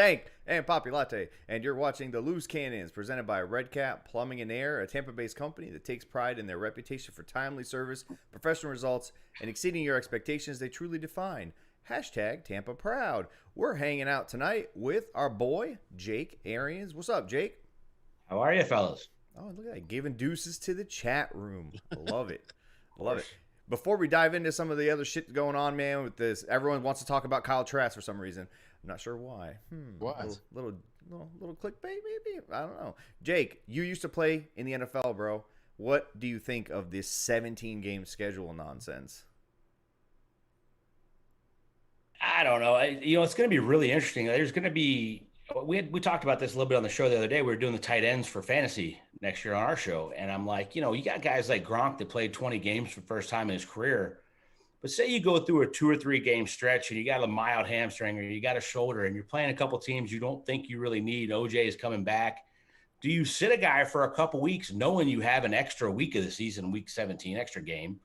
Hank and Poppy Latte, and you're watching The Loose Cannons, presented by Red Cap Plumbing and Air, a Tampa-based company that takes pride in their reputation for timely service, professional results, and exceeding your expectations they truly define. Hashtag Tampa Proud. We're hanging out tonight with our boy, Jake Arians. What's up, Jake? How are you, fellas? Oh, look at that. Giving deuces to the chat room. Love it. Love it. Before we dive into some of the other shit going on, man, with this, everyone wants to talk about Kyle Trask for some reason. I'm not sure why. What? Little clickbait, maybe? I don't know. Jake, you used to play in the NFL, bro. What do you think of this 17-game schedule nonsense? I don't know. It's going to be really interesting. There's going to be we talked about this a little bit on the show the other day. We were doing the tight ends for fantasy next year on our show, and I'm like, you got guys like Gronk that played 20 games for the first time in his career. But say you go through a 2 or 3 game stretch and you got a mild hamstring or you got a shoulder and you're playing a couple teams you don't think you really need. OJ is coming back. Do you sit a guy for a couple weeks knowing you have an extra week of the season, week 17, extra game,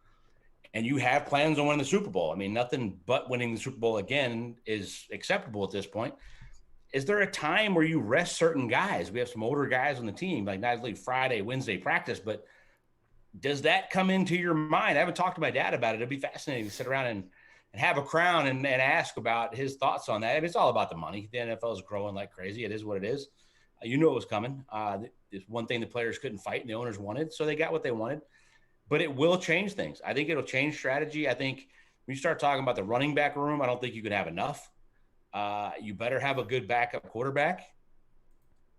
and you have plans on winning the Super Bowl? I mean, nothing but winning the Super Bowl again is acceptable at this point. Is there a time where you rest certain guys? We have some older guys on the team, like not only Friday, Wednesday practice, but does that come into your mind? I haven't talked to my dad about it. It'd be fascinating to sit around and have a crown and ask about his thoughts on that. I mean, it's all about the money. The NFL is growing like crazy. It is what it is. It was coming. It's one thing the players couldn't fight and the owners wanted, so they got what they wanted. But it will change things. I think it'll change strategy. I think when you start talking about the running back room, I don't think you can have enough. You better have a good backup quarterback,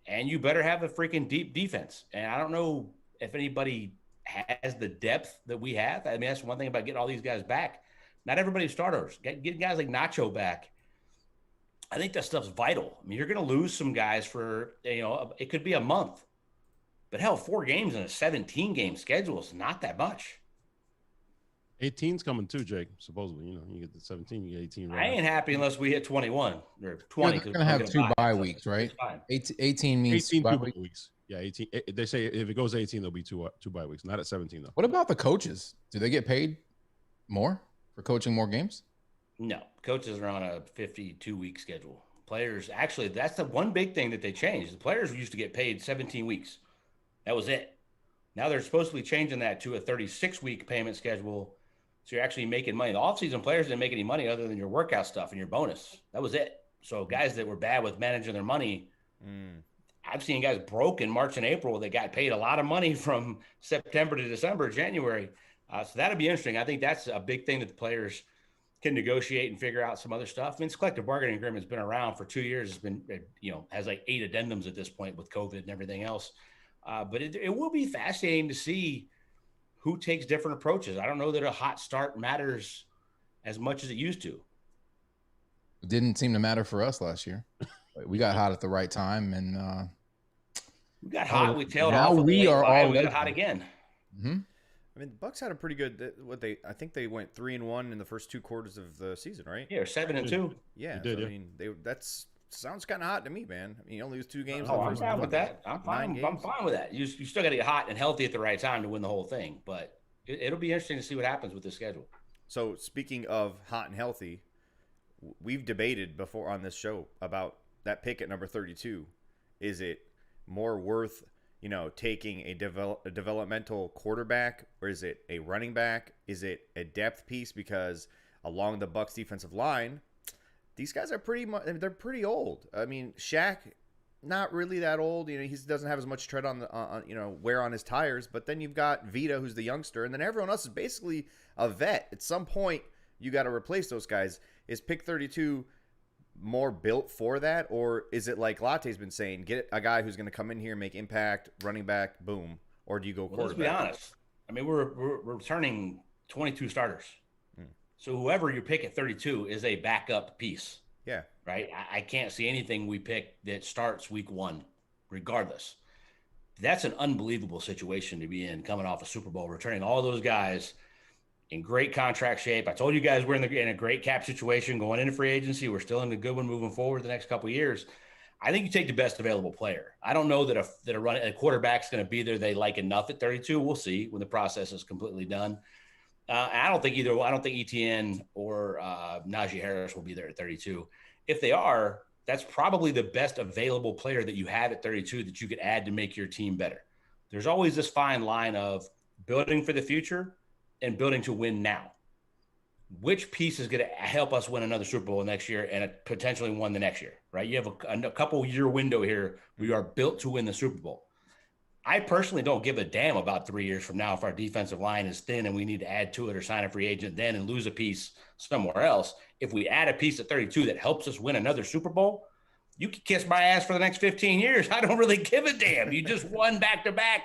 and you better have a freaking deep defense. And I don't know if anybody has the depth that we have. I mean, that's one thing about getting all these guys back. Not everybody's starters. Get guys like Nacho back. I think that stuff's vital. I mean, you're going to lose some guys for, it could be a month. But hell, 4 games in a 17-game schedule is not that much. 18's coming too, Jake. Supposedly, you get the 17, you get 18. Right I ain't happy unless we hit 21 or 20. You're going to have 2 bye weeks, right? 18 means 18 2 weeks. Yeah, 18. They say if it goes to 18, there'll be two bye weeks. Not at 17 though. What about the coaches? Do they get paid more for coaching more games? No, coaches are on a 52-week schedule. Players, actually, that's the one big thing that they changed. The players used to get paid 17 weeks. That was it. Now they're supposed to be changing that to a 36-week payment schedule. So you're actually making money. The offseason players didn't make any money other than your workout stuff and your bonus. That was it. So guys that were bad with managing their money, I've seen guys broke in March and April. They got paid a lot of money from September to December, January. So that'll be interesting. I think that's a big thing that the players can negotiate and figure out some other stuff. I mean, this collective bargaining agreement has been around for 2 years. It's been, has like 8 addendums at this point with COVID and everything else. But it will be fascinating to see who takes different approaches. I don't know that a hot start matters as much as it used to. It didn't seem to matter for us last year. We got hot at the right time, and we got hot. We tailed off. Now we are all got hot again. Mm-hmm. I mean, the Bucs had a pretty good. I think they went 3-1 in the first 2 quarters of the season, right? Yeah, 7-2. Yeah, did, I mean, that's sounds kind of hot to me, man. I mean, you only lose 2 games. I'm fine with that. I'm fine with that. You still got to get hot and healthy at the right time to win the whole thing. But it'll be interesting to see what happens with the schedule. So speaking of hot and healthy, we've debated before on this show about that pick at number 32. Is it more worth, taking a developmental quarterback, or is it a running back? Is it a depth piece? Because along the Bucs defensive line, these guys are they're pretty old. I mean, Shaq, not really that old. He doesn't have as much tread on wear on his tires. But then you've got Vita, who's the youngster, and then everyone else is basically a vet. At some point, you got to replace those guys. Is pick 32 more built for that, or is it like Latte's been saying, get a guy who's going to come in here, make impact, running back, boom, or do you go quarterback? Let's be honest. I mean, we're returning 22 starters. So whoever you pick at 32 is a backup piece. Yeah. Right? I can't see anything we pick that starts week 1, regardless. That's an unbelievable situation to be in, coming off a Super Bowl, returning all those guys in great contract shape. I told you guys we're in a great cap situation going into free agency. We're still in a good one moving forward the next couple of years. I think you take the best available player. I don't know that a quarterback's going to be there they like enough at 32. We'll see when the process is completely done. I don't think Etienne or Najee Harris will be there at 32. If they are, that's probably the best available player that you have at 32 that you could add to make your team better. There's always this fine line of building for the future and building to win now. Which piece is going to help us win another Super Bowl next year and potentially one the next year, right? You have a couple year window here. We are built to win the Super Bowl. I personally don't give a damn about 3 years from now if our defensive line is thin and we need to add to it or sign a free agent then and lose a piece somewhere else. If we add a piece at 32 that helps us win another Super Bowl, you can kiss my ass for the next 15 years. I don't really give a damn. You just won back-to-back.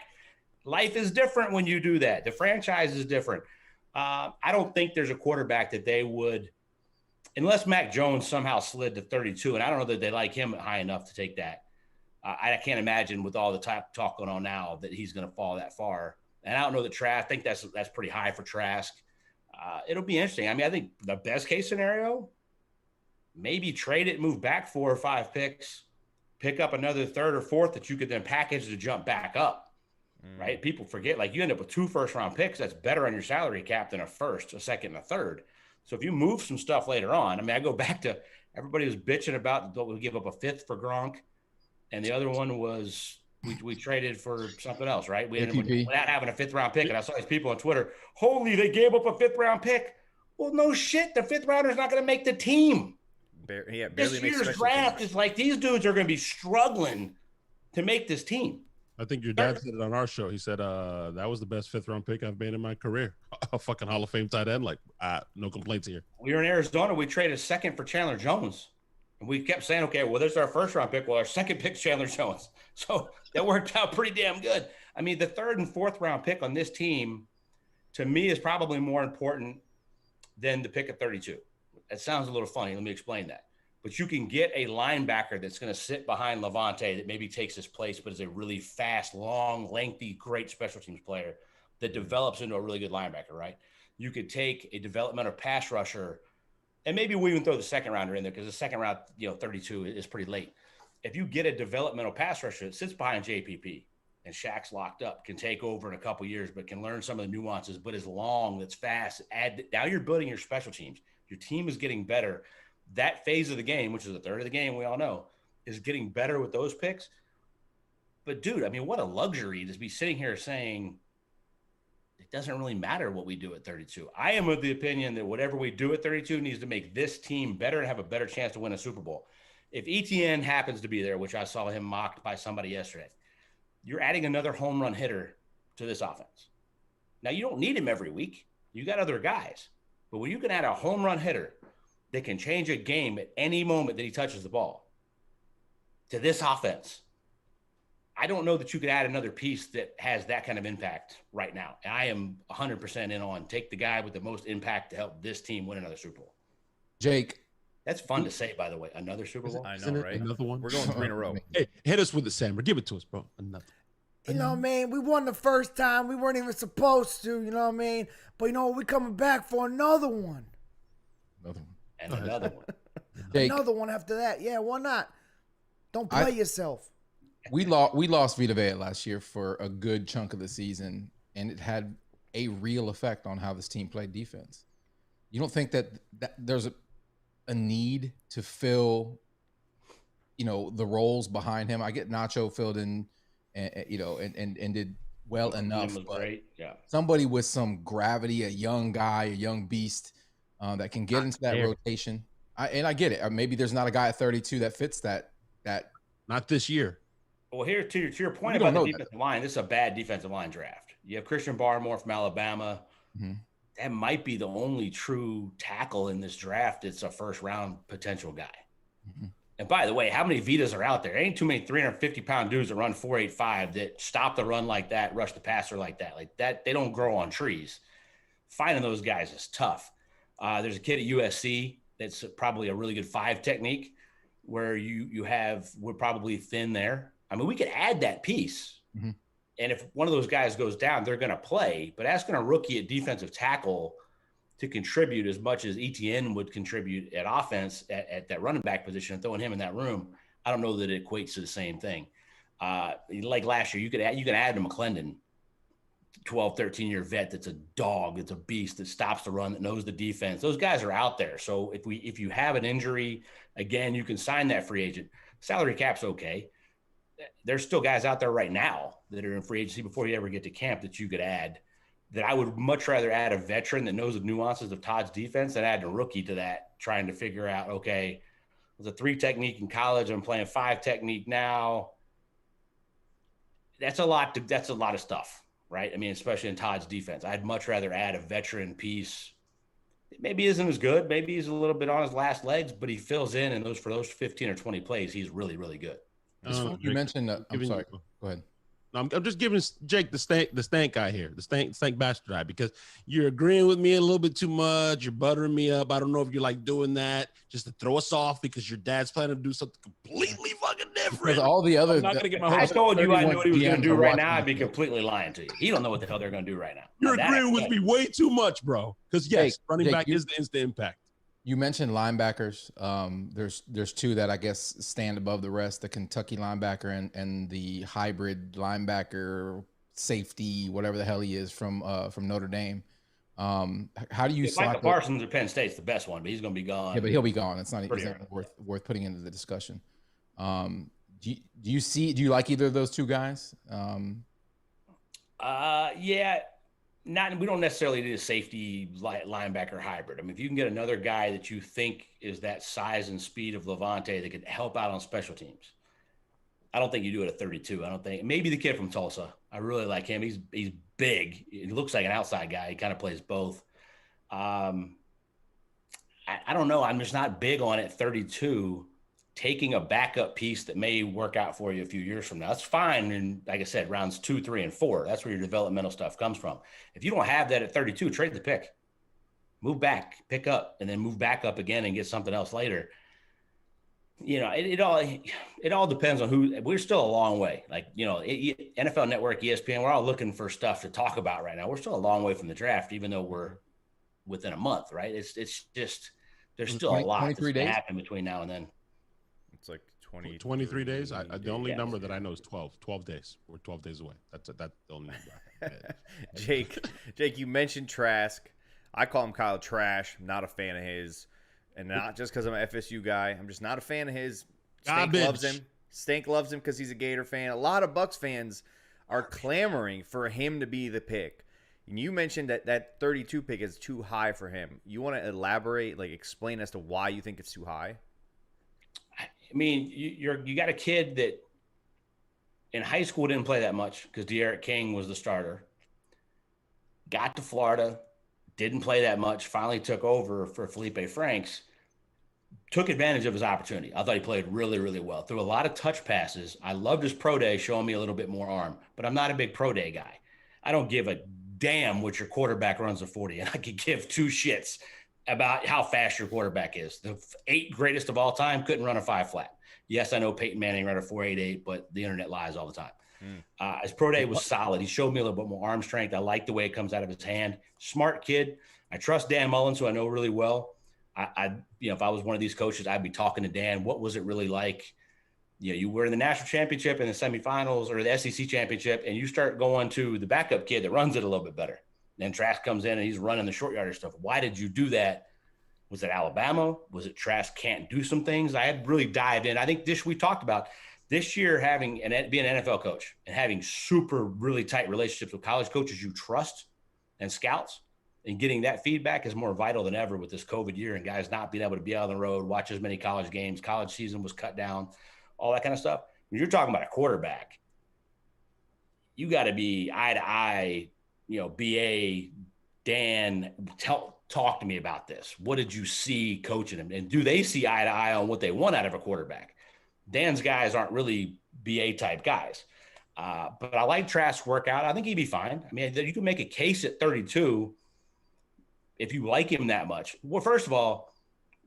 Life is different when you do that. The franchise is different. I don't think there's a quarterback that they would, unless Mac Jones somehow slid to 32, and I don't know that they like him high enough to take that. I can't imagine with all the talk going on now that he's going to fall that far. And I don't know that Trask, I think that's pretty high for Trask. It'll be interesting. I mean, I think the best case scenario, maybe trade it, move back 4 or 5 picks, pick up another third or fourth that you could then package to jump back up. Right? People forget, like, you end up with 2 first-round picks. That's better on your salary cap than a first, a second, and a third. So if you move some stuff later on, I mean, I go back to everybody was bitching about we give up a 5th for Gronk, and the other one was we traded for something else, right? We ended up without having a 5th-round pick, and I saw these people on Twitter, holy, they gave up a 5th-round pick. Well, no shit, the 5th rounder is not going to make the team. Barely this year's draft is like these dudes are going to be struggling to make this team. I think your dad said it on our show. He said, that was the best 5th-round pick I've made in my career. A fucking Hall of Fame tight end. Like, no complaints here. We were in Arizona. We traded a 2nd for Chandler Jones. And we kept saying, okay, well, there's our 1st-round pick. Well, our 2nd pick's Chandler Jones. So that worked out pretty damn good. I mean, the 3rd and 4th-round pick on this team, to me, is probably more important than the pick at 32. That sounds a little funny. Let me explain that. But you can get a linebacker that's going to sit behind Levante that maybe takes his place, but is a really fast, long, lengthy, great special teams player that develops into a really good linebacker, right? You could take a developmental pass rusher, and maybe we even throw the 2nd rounder in there because the 2nd round, 32 is pretty late. If you get a developmental pass rusher that sits behind JPP and Shaq's locked up, can take over in a couple years, but can learn some of the nuances, but is long, that's fast. Now you're building your special teams. Your team is getting better. That phase of the game, which is a third of the game, we all know, is getting better with those picks. But, dude, I mean, what a luxury to be sitting here saying it doesn't really matter what we do at 32. I am of the opinion that whatever we do at 32 needs to make this team better and have a better chance to win a Super Bowl. If ETN happens to be there, which I saw him mocked by somebody yesterday, you're adding another home run hitter to this offense. Now, you don't need him every week. You got other guys. But when you can add a home run hitter that can change a game at any moment that he touches the ball to this offense, I don't know that you could add another piece that has that kind of impact right now. And I am 100% in on take the guy with the most impact to help this team win another Super Bowl. Jake. That's fun to say, by the way. Another Super Bowl? I know, right? Another one? We're going 3 in a row. Hey, hit us with the Sammer. Give it to us, bro. Another. You know what I mean? We won the first time. We weren't even supposed to, you know what I mean? But, you know, we're coming back for another one. Another one. And another one. Jake, Another one after that. Yeah, why not? Don't play yourself. we lost Vita Vea last year for a good chunk of the season, and it had a real effect on how this team played defense. You don't think that there's a need to fill, the roles behind him? I get Nacho filled in, and did well enough. Was great. Yeah. Somebody with some gravity, a young guy, a young beast that can get into that rotation. I get it. Maybe there's not a guy at 32 that fits that. Not this year. Well, here to your point about the defensive line, this is a bad defensive line draft. You have Christian Barmore from Alabama. Mm-hmm. That might be the only true tackle in this draft. It's a first-round potential guy. Mm-hmm. And by the way, how many Vitas are out there? Ain't too many 350-pound dudes that run 4.85 that stop the run like that, rush the passer like that. Like that, they don't grow on trees. Finding those guys is tough. There's a kid at USC that's probably a really good 5 technique where we're probably thin there. I mean, we could add that piece. Mm-hmm. And if one of those guys goes down, they're going to play. But asking a rookie at defensive tackle to contribute as much as ETN would contribute at offense at that running back position and throwing him in that room, I don't know that it equates to the same thing. Like last year, you could add to McClendon 12, 13-year vet that's a dog, that's a beast, that stops the run, that knows the defense. Those guys are out there. So if you have an injury, again, you can sign that free agent. Salary cap's okay. There's still guys out there right now that are in free agency before you ever get to camp that you could add, that I would much rather add a veteran that knows the nuances of Todd's defense than add a rookie to that, trying to figure out, okay, it was a 3 technique in college, I'm playing 5 technique now. That's a lot of stuff, right? I mean, especially in Todd's defense. I'd much rather add a veteran piece. Maybe isn't as good. Maybe he's a little bit on his last legs, but he fills in, and for those 15 or 20 plays, he's really, really good. You mentioned, I'm sorry, go ahead. I'm just giving Jake the stank guy here, the stank bastard guy, because you're agreeing with me a little bit too much. You're buttering me up. I don't know if you like doing that just to throw us off because your dad's planning to do something completely fucking different. Because all the other, I'm not gonna get my I told you I knew what he was going to do right now. I'd be it. completely lying to you. He don't know what the hell they're going to do right now. You're agreeing with me way too much, bro. Because yes, running back is the instant impact. You mentioned linebackers. There's 2 that I guess stand above the rest: the Kentucky linebacker and the hybrid linebacker safety, whatever the hell he is from Notre Dame. How do you? Michael Parsons at Penn State's the best one, but he's going to be gone. Yeah, but he'll be gone. It's not worth putting into the discussion. Do you like either of those 2 guys? Yeah. We don't necessarily need a safety linebacker hybrid. I mean, if you can get another guy that you think is that size and speed of Levante that could help out on special teams, I don't think you do it at 32. I don't think. Maybe the kid from Tulsa. I really like him. He's big. He looks like an outside guy. He kind of plays both. I don't know. I'm just not big on it. 32. Taking a backup piece that may work out for you a few years from now. That's fine. And like I said, rounds 2, 3, and 4, that's where your developmental stuff comes from. If you don't have that at 32, trade the pick, move back, pick up, and then move back up again and get something else later. You know, it all depends on who. We're still a long way. Like, you know, NFL Network, ESPN, we're all looking for stuff to talk about right now. We're still a long way from the draft, even though we're within a month, right? It's just, there's still a lot that's going to happen between now and then. It's like 23 days. The only number that I know is 12 days. We're 12 days away. That's the only number. Jake, you mentioned Trask. I call him Kyle Trash. I'm not a fan of his. And not just because I'm an FSU guy. I'm just not a fan of his. Stank loves him. Stank loves him because he's a Gator fan. A lot of Bucs fans are clamoring for him to be the pick. And you mentioned that 32 pick is too high for him. You want to elaborate, like explain as to why you think it's too high? I mean, you got a kid that in high school didn't play that much because De'Aaron King was the starter. Got to Florida, didn't play that much, finally took over for Felipe Franks, took advantage of his opportunity. I thought he played really, really well. Threw a lot of touch passes. I loved his pro day showing me a little bit more arm, but I'm not a big pro day guy. I don't give a damn what your quarterback runs a 40, and I could give 2 shits about how fast your quarterback is. The 8 greatest of all time couldn't run a 5 flat. Yes, I know Peyton Manning ran a 4.88, but the internet lies all the time. His pro day was solid. He showed me a little bit more arm strength. I like the way it comes out of his hand. Smart kid. I trust Dan Mullins, who I know really well. If I was one of these coaches, I'd be talking to Dan. What was it really like? You know, you were in the national championship and the semifinals or the SEC championship, and you start going to the backup kid that runs it a little bit better. Then Trask comes in and he's running the short yardage stuff. Why did you do that? Was it Alabama? Was it Trask can't do some things? I had really dived in. I think we talked about this year being an NFL coach and having super really tight relationships with college coaches you trust and scouts, and getting that feedback is more vital than ever with this COVID year and guys not being able to be out on the road, watch as many college games. College season was cut down, all that kind of stuff. When you're talking about a quarterback, you got to be eye to eye. You know, BA, Dan, talk to me about this. What did you see coaching him? And do they see eye to eye on what they want out of a quarterback? Dan's guys aren't really BA type guys. But I like Trask's workout. I think he'd be fine. I mean, you can make a case at 32 if you like him that much. Well, first of all,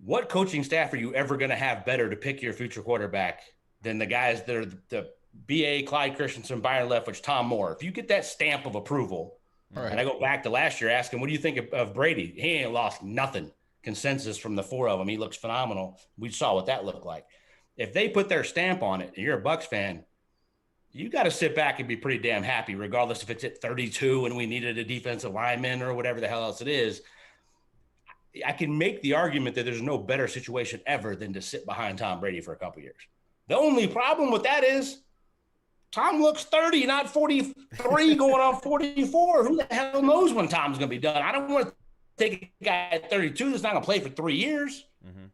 what coaching staff are you ever going to have better to pick your future quarterback than the guys that are the BA, Clyde Christensen, Byron Leftwich, Tom Moore? If you get that stamp of approval, right. And I go back to last year asking, what do you think of Brady? He ain't lost nothing. Consensus from the 4 of them. He looks phenomenal. We saw what that looked like. If they put their stamp on it and you're a Bucs fan, you got to sit back and be pretty damn happy, regardless if it's at 32 and we needed a defensive lineman or whatever the hell else it is. I can make the argument that there's no better situation ever than to sit behind Tom Brady for a couple years. The only problem with that is Tom looks 30, not 43 going on 44. Who the hell knows when Tom's going to be done? I don't want to take a guy at 32 that's not going to play for 3 years. Mm-hmm.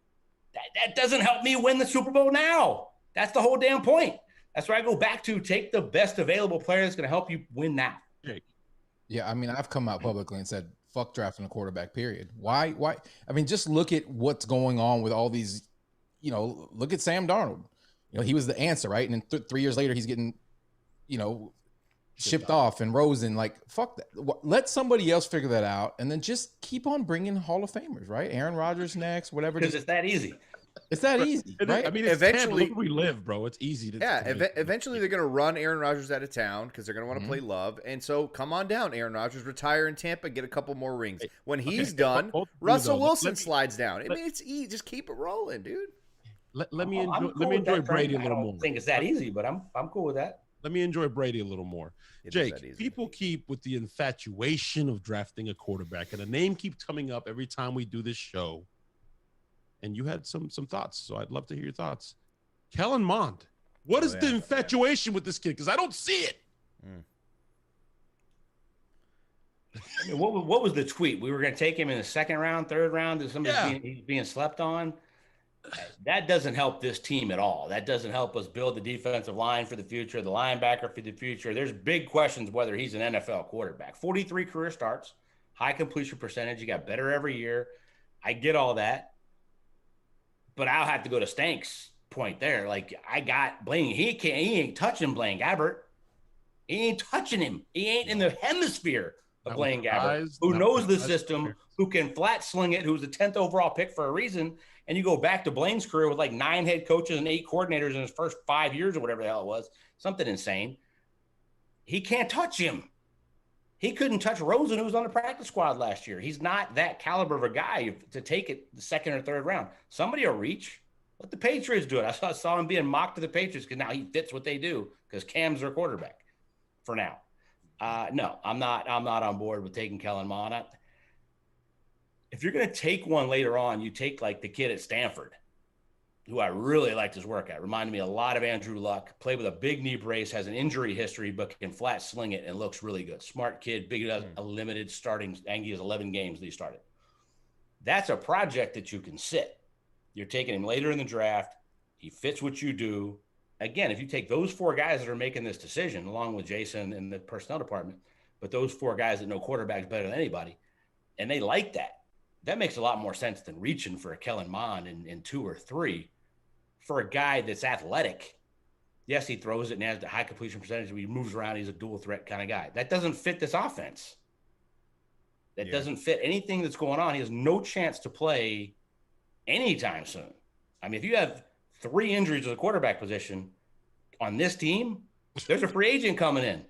That doesn't help me win the Super Bowl now. That's the whole damn point. That's where I go back to take the best available player that's going to help you win now. Yeah, I mean, I've come out publicly and said, fuck drafting a quarterback, period. Why? I mean, just look at what's going on with all these, look at Sam Darnold. He was the answer, right? And then 3 years later, he's getting, shipped off, and Rosen, like, fuck that. Let somebody else figure that out, and then just keep on bringing Hall of Famers, right? Aaron Rodgers next, whatever. Because it's that easy. It's that easy, right? I mean, eventually, look where we live, bro. It's easy to. Eventually they're going to run Aaron Rodgers out of town because they're going to want to play Love, and so come on down, Aaron Rodgers, retire in Tampa, get a couple more rings. When he's done, Russell Wilson slides down. I mean, it's easy. Just keep it rolling, dude. Let me enjoy Brady a little more. I don't think it's that easy, but I'm cool with that. Let me enjoy Brady a little more. Jake, people keep with the infatuation of drafting a quarterback, and a name keeps coming up every time we do this show. And you had some thoughts, so I'd love to hear your thoughts. Kellen Mond, what is the infatuation with this kid? Because I don't see it. I mean, what was the tweet? We were going to take him in the second round, third round. He's being slept on. That doesn't help this team at all. That doesn't help us build the defensive line for the future, the linebacker for the future. There's big questions whether he's an NFL quarterback. 43 career starts, high completion percentage. He got better every year. I get all that. But I'll have to go to Stank's point there. Like, I got Blaine. He ain't touching Blaine Gabbert. He ain't touching him. He ain't in the hemisphere of Blaine Gabbert, who knows the system, who can flat sling it, who's the 10th overall pick for a reason. And you go back to Blaine's career with like 9 head coaches and 8 coordinators in his first 5 years or whatever the hell it was. Something insane. He can't touch him. He couldn't touch Rosen, who was on the practice squad last year. He's not that caliber of a guy to take it the second or third round. Somebody will reach. Let the Patriots do it. I saw him being mocked to the Patriots because now he fits what they do because Cam's their quarterback for now. No, I'm not on board with taking Kellen Mond. If you're going to take one later on, you take like the kid at Stanford, who I really liked his work at. Reminded me a lot of Andrew Luck. Played with a big knee brace, has an injury history, but can flat sling it and looks really good. Smart kid, big enough, a limited starting. Angie has 11 games that he started. That's a project that you can sit. You're taking him later in the draft. He fits what you do. Again, if you take those 4 guys that are making this decision, along with Jason and the personnel department, but those 4 guys that know quarterbacks better than anybody, and they like that makes a lot more sense than reaching for a Kellen Mond in 2 or 3 for a guy that's athletic. Yes, he throws it and has the high completion percentage. He moves around. He's a dual threat kind of guy. That doesn't fit this offense. That doesn't fit anything that's going on. He has no chance to play anytime soon. I mean, if you have 3 injuries to the quarterback position on this team, there's a free agent coming in.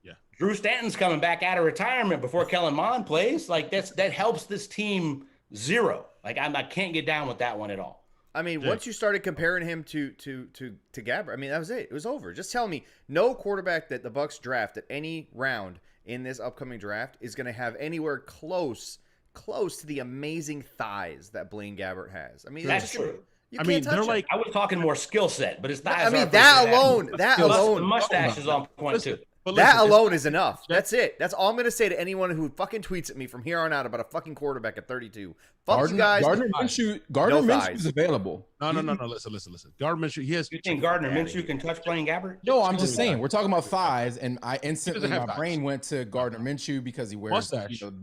Yeah. Drew Stanton's coming back out of retirement before Kellen Mond plays. Like that helps this team zero. Like I can't get down with that one at all. I mean, once you started comparing him to Gabbert, I mean, that was it. It was over. Just tell me, no quarterback that the Bucs draft at any round in this upcoming draft is going to have anywhere close to the amazing thighs that Blaine Gabbert has. I mean, that's true. They're like, I was talking more skill set, but his thighs. I mean, that alone, the mustache is on point too. But that alone is enough. That's it. That's all I'm going to say to anyone who fucking tweets at me from here on out about a fucking quarterback at 32. Fuck you guys. Gardner Minshew is available. No. Listen. Gardner Minshew. You think Gardner Minshew can touch Blaine Gabbert? No, I'm just saying. We're talking about thighs, and I instantly my brain went to Gardner Minshew because he wears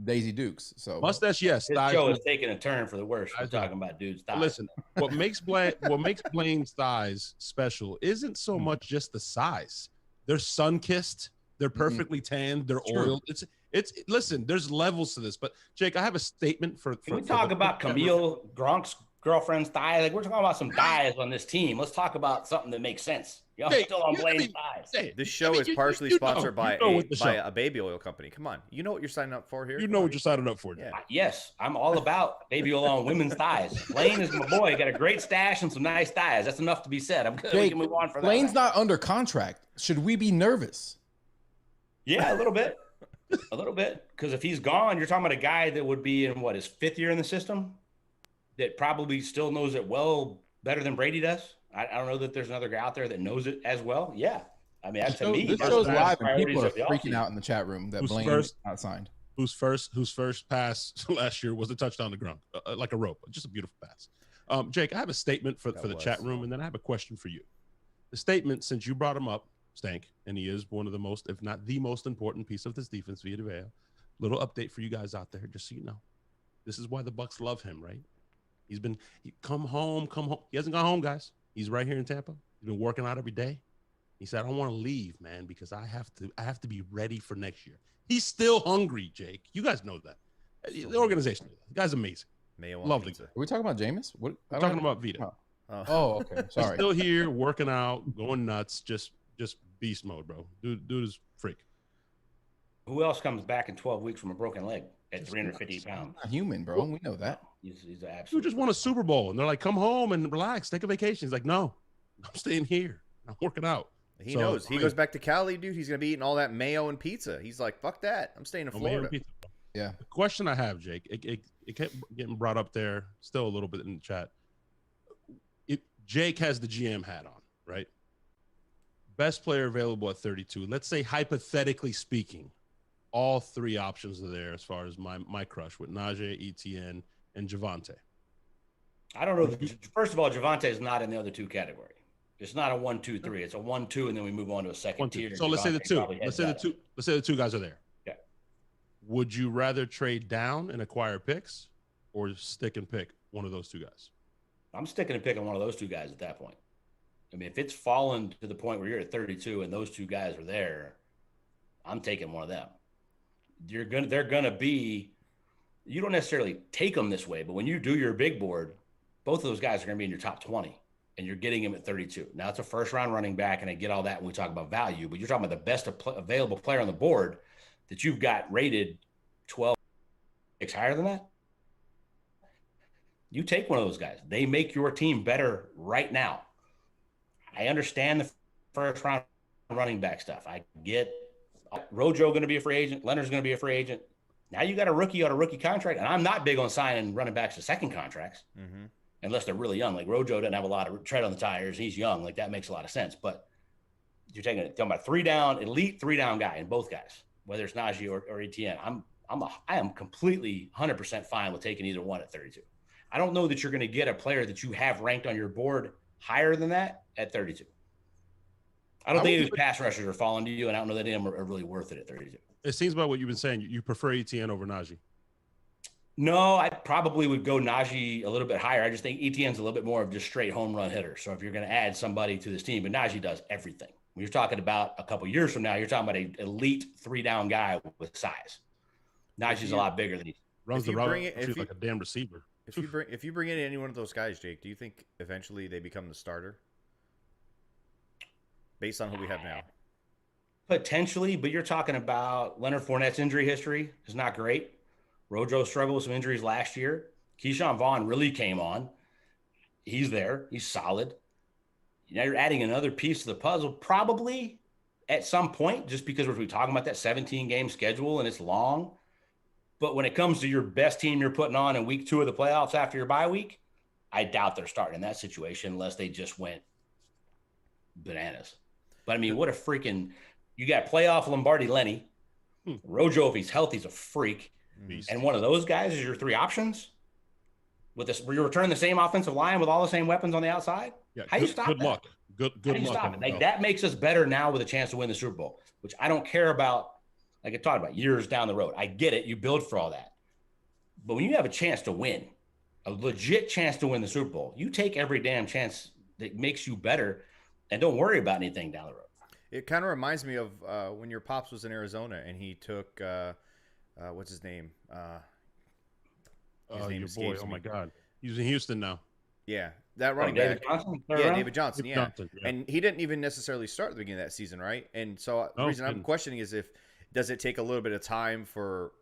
Daisy Dukes. So mustache, yes. This show is taking a turn for the worse. We're talking about dudes' thighs. Listen, what makes Blaine's thighs special isn't so much just the size. They're sun-kissed. They're perfectly tanned. They're oiled. It's listen, there's levels to this. But Jake, I have a statement for. Can we talk about Camille Gronk's girlfriend's thigh. Like, we're talking about some thighs on this team. Let's talk about something that makes sense. Y'all still on Blaine's thighs. This show is partially sponsored by a baby oil company. Come on. You know what you're signing up for here? You know what you're signing up for. Yeah. Yes, I'm all about baby oil on women's thighs. Blaine is my boy. Got a great stash and some nice thighs. That's enough to be said. I'm good. We can move on for that. Blaine's not under contract. Should we be nervous? Yeah, a little bit. A little bit. Because if he's gone, you're talking about a guy that would be in his 5th year in the system that probably still knows it well better than Brady does. I don't know that there's another guy out there that knows it as well. Yeah. I mean, to me, this show's live and people are freaking out in the chat room that Blaine is not signed. Whose first pass last year was a touchdown to Gronk, like a rope, just a beautiful pass. Jake, I have a statement for the chat room, and then I have a question for you. The statement, since you brought him up, Stank, and he is one of the most, if not the most important piece of this defense, Vita Vea. Little update for you guys out there, just so you know. This is why the Bucs love him, right? He come home. He hasn't gone home, guys. He's right here in Tampa. He's been working out every day. He said, I don't want to leave, man, because I have to be ready for next year. He's still hungry, Jake. You guys know that. The organization, the guy's amazing. Lovely. Are we talking about Jameis? What? I'm talking about Vita. Oh, okay. Sorry. He's still here, working out, going nuts, just beast mode, bro. Dude is freak. Who else comes back in 12 weeks from a broken leg at 350 pounds? Not human, bro. We know that. He's an absolute. Dude just won a Super Bowl, and they're like, come home and relax, take a vacation. He's like, no, I'm staying here. I'm working out. He knows. He goes back to Cali, dude. He's going to be eating all that mayo and pizza. He's like, fuck that. I'm staying in Florida. Yeah. The question I have, Jake, it kept getting brought up there, still a little bit in the chat. Jake has the GM hat on, right? Best player available at 32. Let's say, hypothetically speaking, all 3 options are there as far as my crush with Najee, Etienne, and Javonte. I don't know. First of all, Javonte is not in the other 2 category. It's not a 1, 2, 3. It's a 1, 2, and then we move on to a second tier. So let's say the 2. Let's say the 2 guys are there. Yeah. Would you rather trade down and acquire picks, or stick and pick one of those 2 guys? I'm sticking and picking one of those 2 guys at that point. I mean, if it's fallen to the point where you're at 32 and those 2 guys are there, I'm taking one of them. They're gonna be. You don't necessarily take them this way, but when you do your big board, both of those guys are gonna be in your top 20. And you're getting him at 32. Now it's a first-round running back, and I get all that when we talk about value, but you're talking about the best available player on the board that you've got rated 12 picks higher than that. You take one of those guys. They make your team better right now. I understand the first-round running back stuff. I get Rojo going to be a free agent. Leonard's going to be a free agent. Now you got a rookie on a rookie contract, and I'm not big on signing running backs to second contracts. Mm-hmm. Unless they're really young. Like Rojo doesn't have a lot of tread on the tires. He's young. Like that makes a lot of sense. But you're talking about 3-down, elite 3-down guy in both guys, whether it's Najee or Etienne. I am completely 100% fine with taking either one at 32. I don't know that you're going to get a player that you have ranked on your board higher than that at 32. I don't think any of these pass rushers are falling to you, and I don't know that any of them are really worth it at 32. It seems by what you've been saying, you prefer Etienne over Najee. No, I probably would go Najee a little bit higher. I just think Etienne's a little bit more of just straight home run hitter. So if you're going to add somebody to this team, but Najee does everything. When you're talking about a couple years from now, you're talking about an elite 3-down guy with size. Najee's a lot bigger than he runs the route like a damn receiver. If you bring in any one of those guys, Jake, do you think eventually they become the starter based on who we have now? Potentially, but you're talking about Leonard Fournette's injury history is not great. Rojo struggled with some injuries last year. Keyshawn Vaughn really came on. He's there. He's solid. Now you're adding another piece to the puzzle, probably at some point, just because we're talking about that 17-game schedule and it's long. But when it comes to your best team you're putting on in week 2 of the playoffs after your bye week, I doubt they're starting in that situation unless they just went bananas. But, I mean, what a freaking – you got playoff Lombardi Lenny. Rojo, if he's healthy, is a freak. Beast. And one of those guys is your 3 options with this, where you return the same offensive line with all the same weapons on the outside. Yeah, how you stop good that? Luck. Good how luck. You stop it? Like, that makes us better now with a chance to win the Super Bowl, which I don't care about. Like I talked about years down the road. I get it. You build for all that. But when you have a chance to win, a legit chance to win the Super Bowl, you take every damn chance that makes you better and don't worry about anything down the road. It kind of reminds me of when your pops was in Arizona and he took what's his name? Your boy. Oh my God, he's in Houston now. Yeah, that running David back. Johnson? Yeah, David Johnson. David Yeah. Johnson, yeah. And he didn't even necessarily start at the beginning of that season, right? And so the No, reason I'm didn't. questioning is does it take a little bit of time for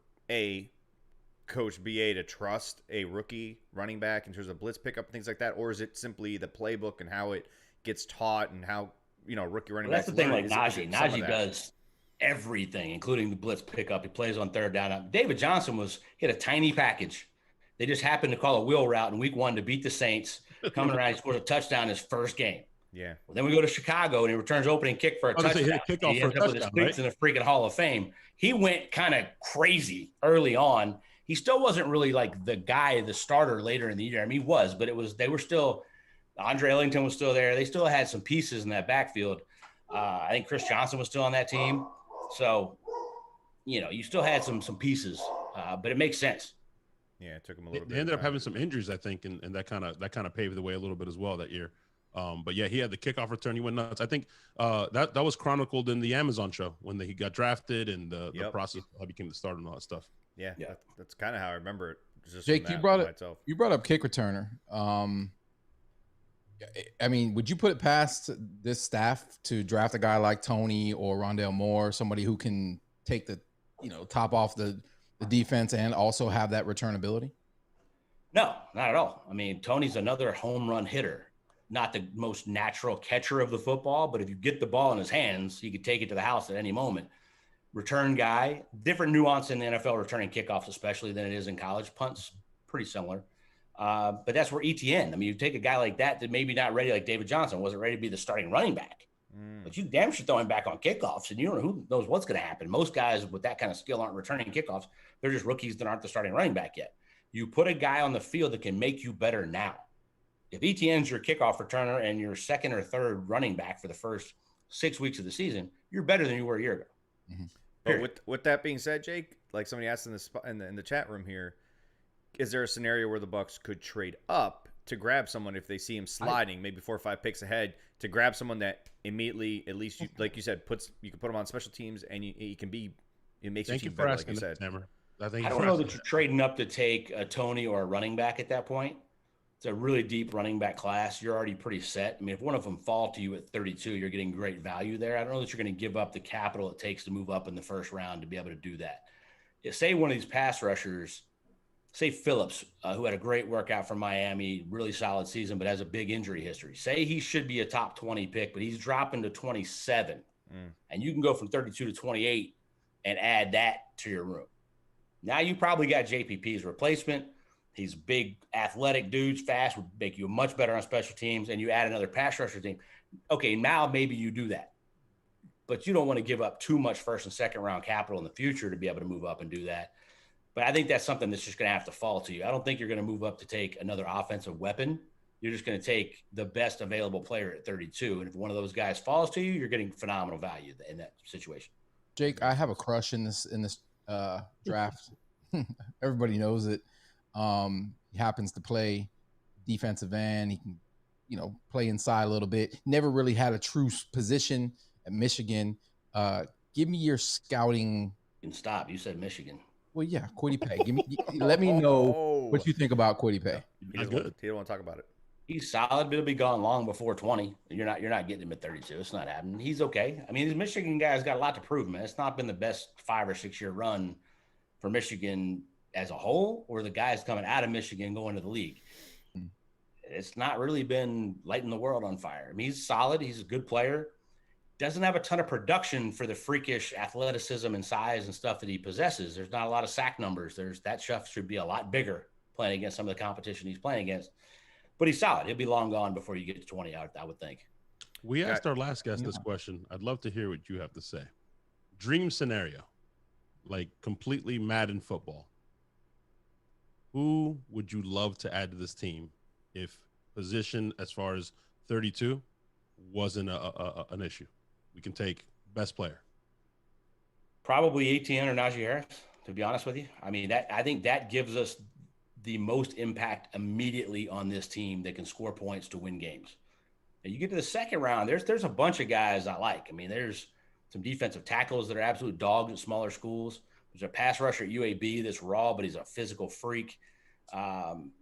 Coach BA to trust a rookie running back in terms of blitz pickup and things like that, or is it simply the playbook and how it gets taught and how rookie running Well, backs? that's the thing. learn? Like Is it Najee, some of Najee that? does everything, including the blitz pickup. He plays on third down. David Johnson he had a tiny package. They just happened to call a wheel route in week 1 to beat the Saints. Coming around, he scores a touchdown his first game. Yeah. Well, then we go to Chicago and he returns opening kick for a touchdown. He hit a kickoff He for a ends up with his touchdown, cleats in the freaking Hall of Fame. He went kind of crazy early on. He still wasn't really like the starter later in the year. I mean, he was, but they were still. Andre Ellington was still there. They still had some pieces in that backfield. I think Chris Johnson was still on that team. So, you still had some pieces, but it makes sense. Yeah, it took him a little bit. They ended up having some injuries, I think, and that kind of paved the way a little bit as well that year. But yeah, he had the kickoff return. He went nuts. I think that was chronicled in the Amazon show when he got drafted and the process how he became the starter and all that stuff. Yeah. That's kind of how I remember it. Just Jake, you brought up kick returner. I mean, would you put it past this staff to draft a guy like Tony or Rondale Moore, somebody who can take the top off the defense and also have that return ability? No, not at all. I mean, Tony's another home run hitter, not the most natural catcher of the football, but if you get the ball in his hands, he could take it to the house at any moment. Return guy, different nuance in the NFL returning kickoffs, especially than it is in college. Punts, pretty similar. But that's where ETN. I mean, you take a guy like that maybe not ready, like David Johnson, wasn't ready to be the starting running back. But you damn sure throw him back on kickoffs, and you don't know who knows what's going to happen. Most guys with that kind of skill aren't returning kickoffs. They're just rookies that aren't the starting running back yet. You put a guy on the field that can make you better now. If ETN's your kickoff returner and your second or third running back for the first 6 weeks of the season, you're better than you were a year ago. Mm-hmm. But with that being said, Jake, like somebody asked in the chat room here, is there a scenario where the Bucs could trade up to grab someone if they see him sliding, maybe 4 or 5 picks ahead, to grab someone that immediately, at least like you said, you can put him on special teams and it makes your team better, like you said. I don't know that you're trading up to take a Tony or a running back at that point. It's a really deep running back class. You're already pretty set. I mean, if one of them fall to you at 32, you're getting great value there. I don't know that you're going to give up the capital it takes to move up in the first round to be able to do that. Say one of these pass rushers, say Phillips, who had a great workout for Miami, really solid season, but has a big injury history. Say he should be a top 20 pick, but he's dropping to 27. And you can go from 32 to 28 and add that to your room. Now you probably got JPP's replacement. He's big, athletic dudes, fast, would make you much better on special teams, and you add another pass rusher team. Okay, now maybe you do that. But you don't want to give up too much first and second round capital in the future to be able to move up and do that. But I think that's something that's just going to have to fall to you. I don't think you're going to move up to take another offensive weapon. You're just going to take the best available player at 32. And if one of those guys falls to you, you're getting phenomenal value in that situation. Jake, I have a crush in this draft. Everybody knows it. He happens to play defensive end. He can, play inside a little bit. Never really had a true position at Michigan. Give me your scouting. You can stop. You said Michigan. Well, yeah, Kwity Paye. Let me know what you think about Kwity Paye. He don't want to talk about it. He's solid, but he'll be gone long before 20. You're not getting him at 32. It's not happening. He's okay. I mean, this Michigan guy's got a lot to prove, man. It's not been the best 5 or 6 year run for Michigan as a whole, or the guys coming out of Michigan going to the league. It's not really been lighting the world on fire. I mean, he's solid. He's a good player. Doesn't have a ton of production for the freakish athleticism and size and stuff that he possesses. There's not a lot of sack numbers. That stuff should be a lot bigger playing against some of the competition he's playing against. But he's solid. He'll be long gone before you get to 20, I would think. We asked our last guest this question. I'd love to hear what you have to say. Dream scenario, like completely Madden football. Who would you love to add to this team if position as far as 32 wasn't an issue? We can take best player. Probably ATN or Najee Harris, to be honest with you. I mean, I think that gives us the most impact immediately on this team that can score points to win games. And you get to the second round, there's a bunch of guys I like. I mean, there's some defensive tackles that are absolute dogs at smaller schools. There's a pass rusher at UAB that's raw, but he's a physical freak.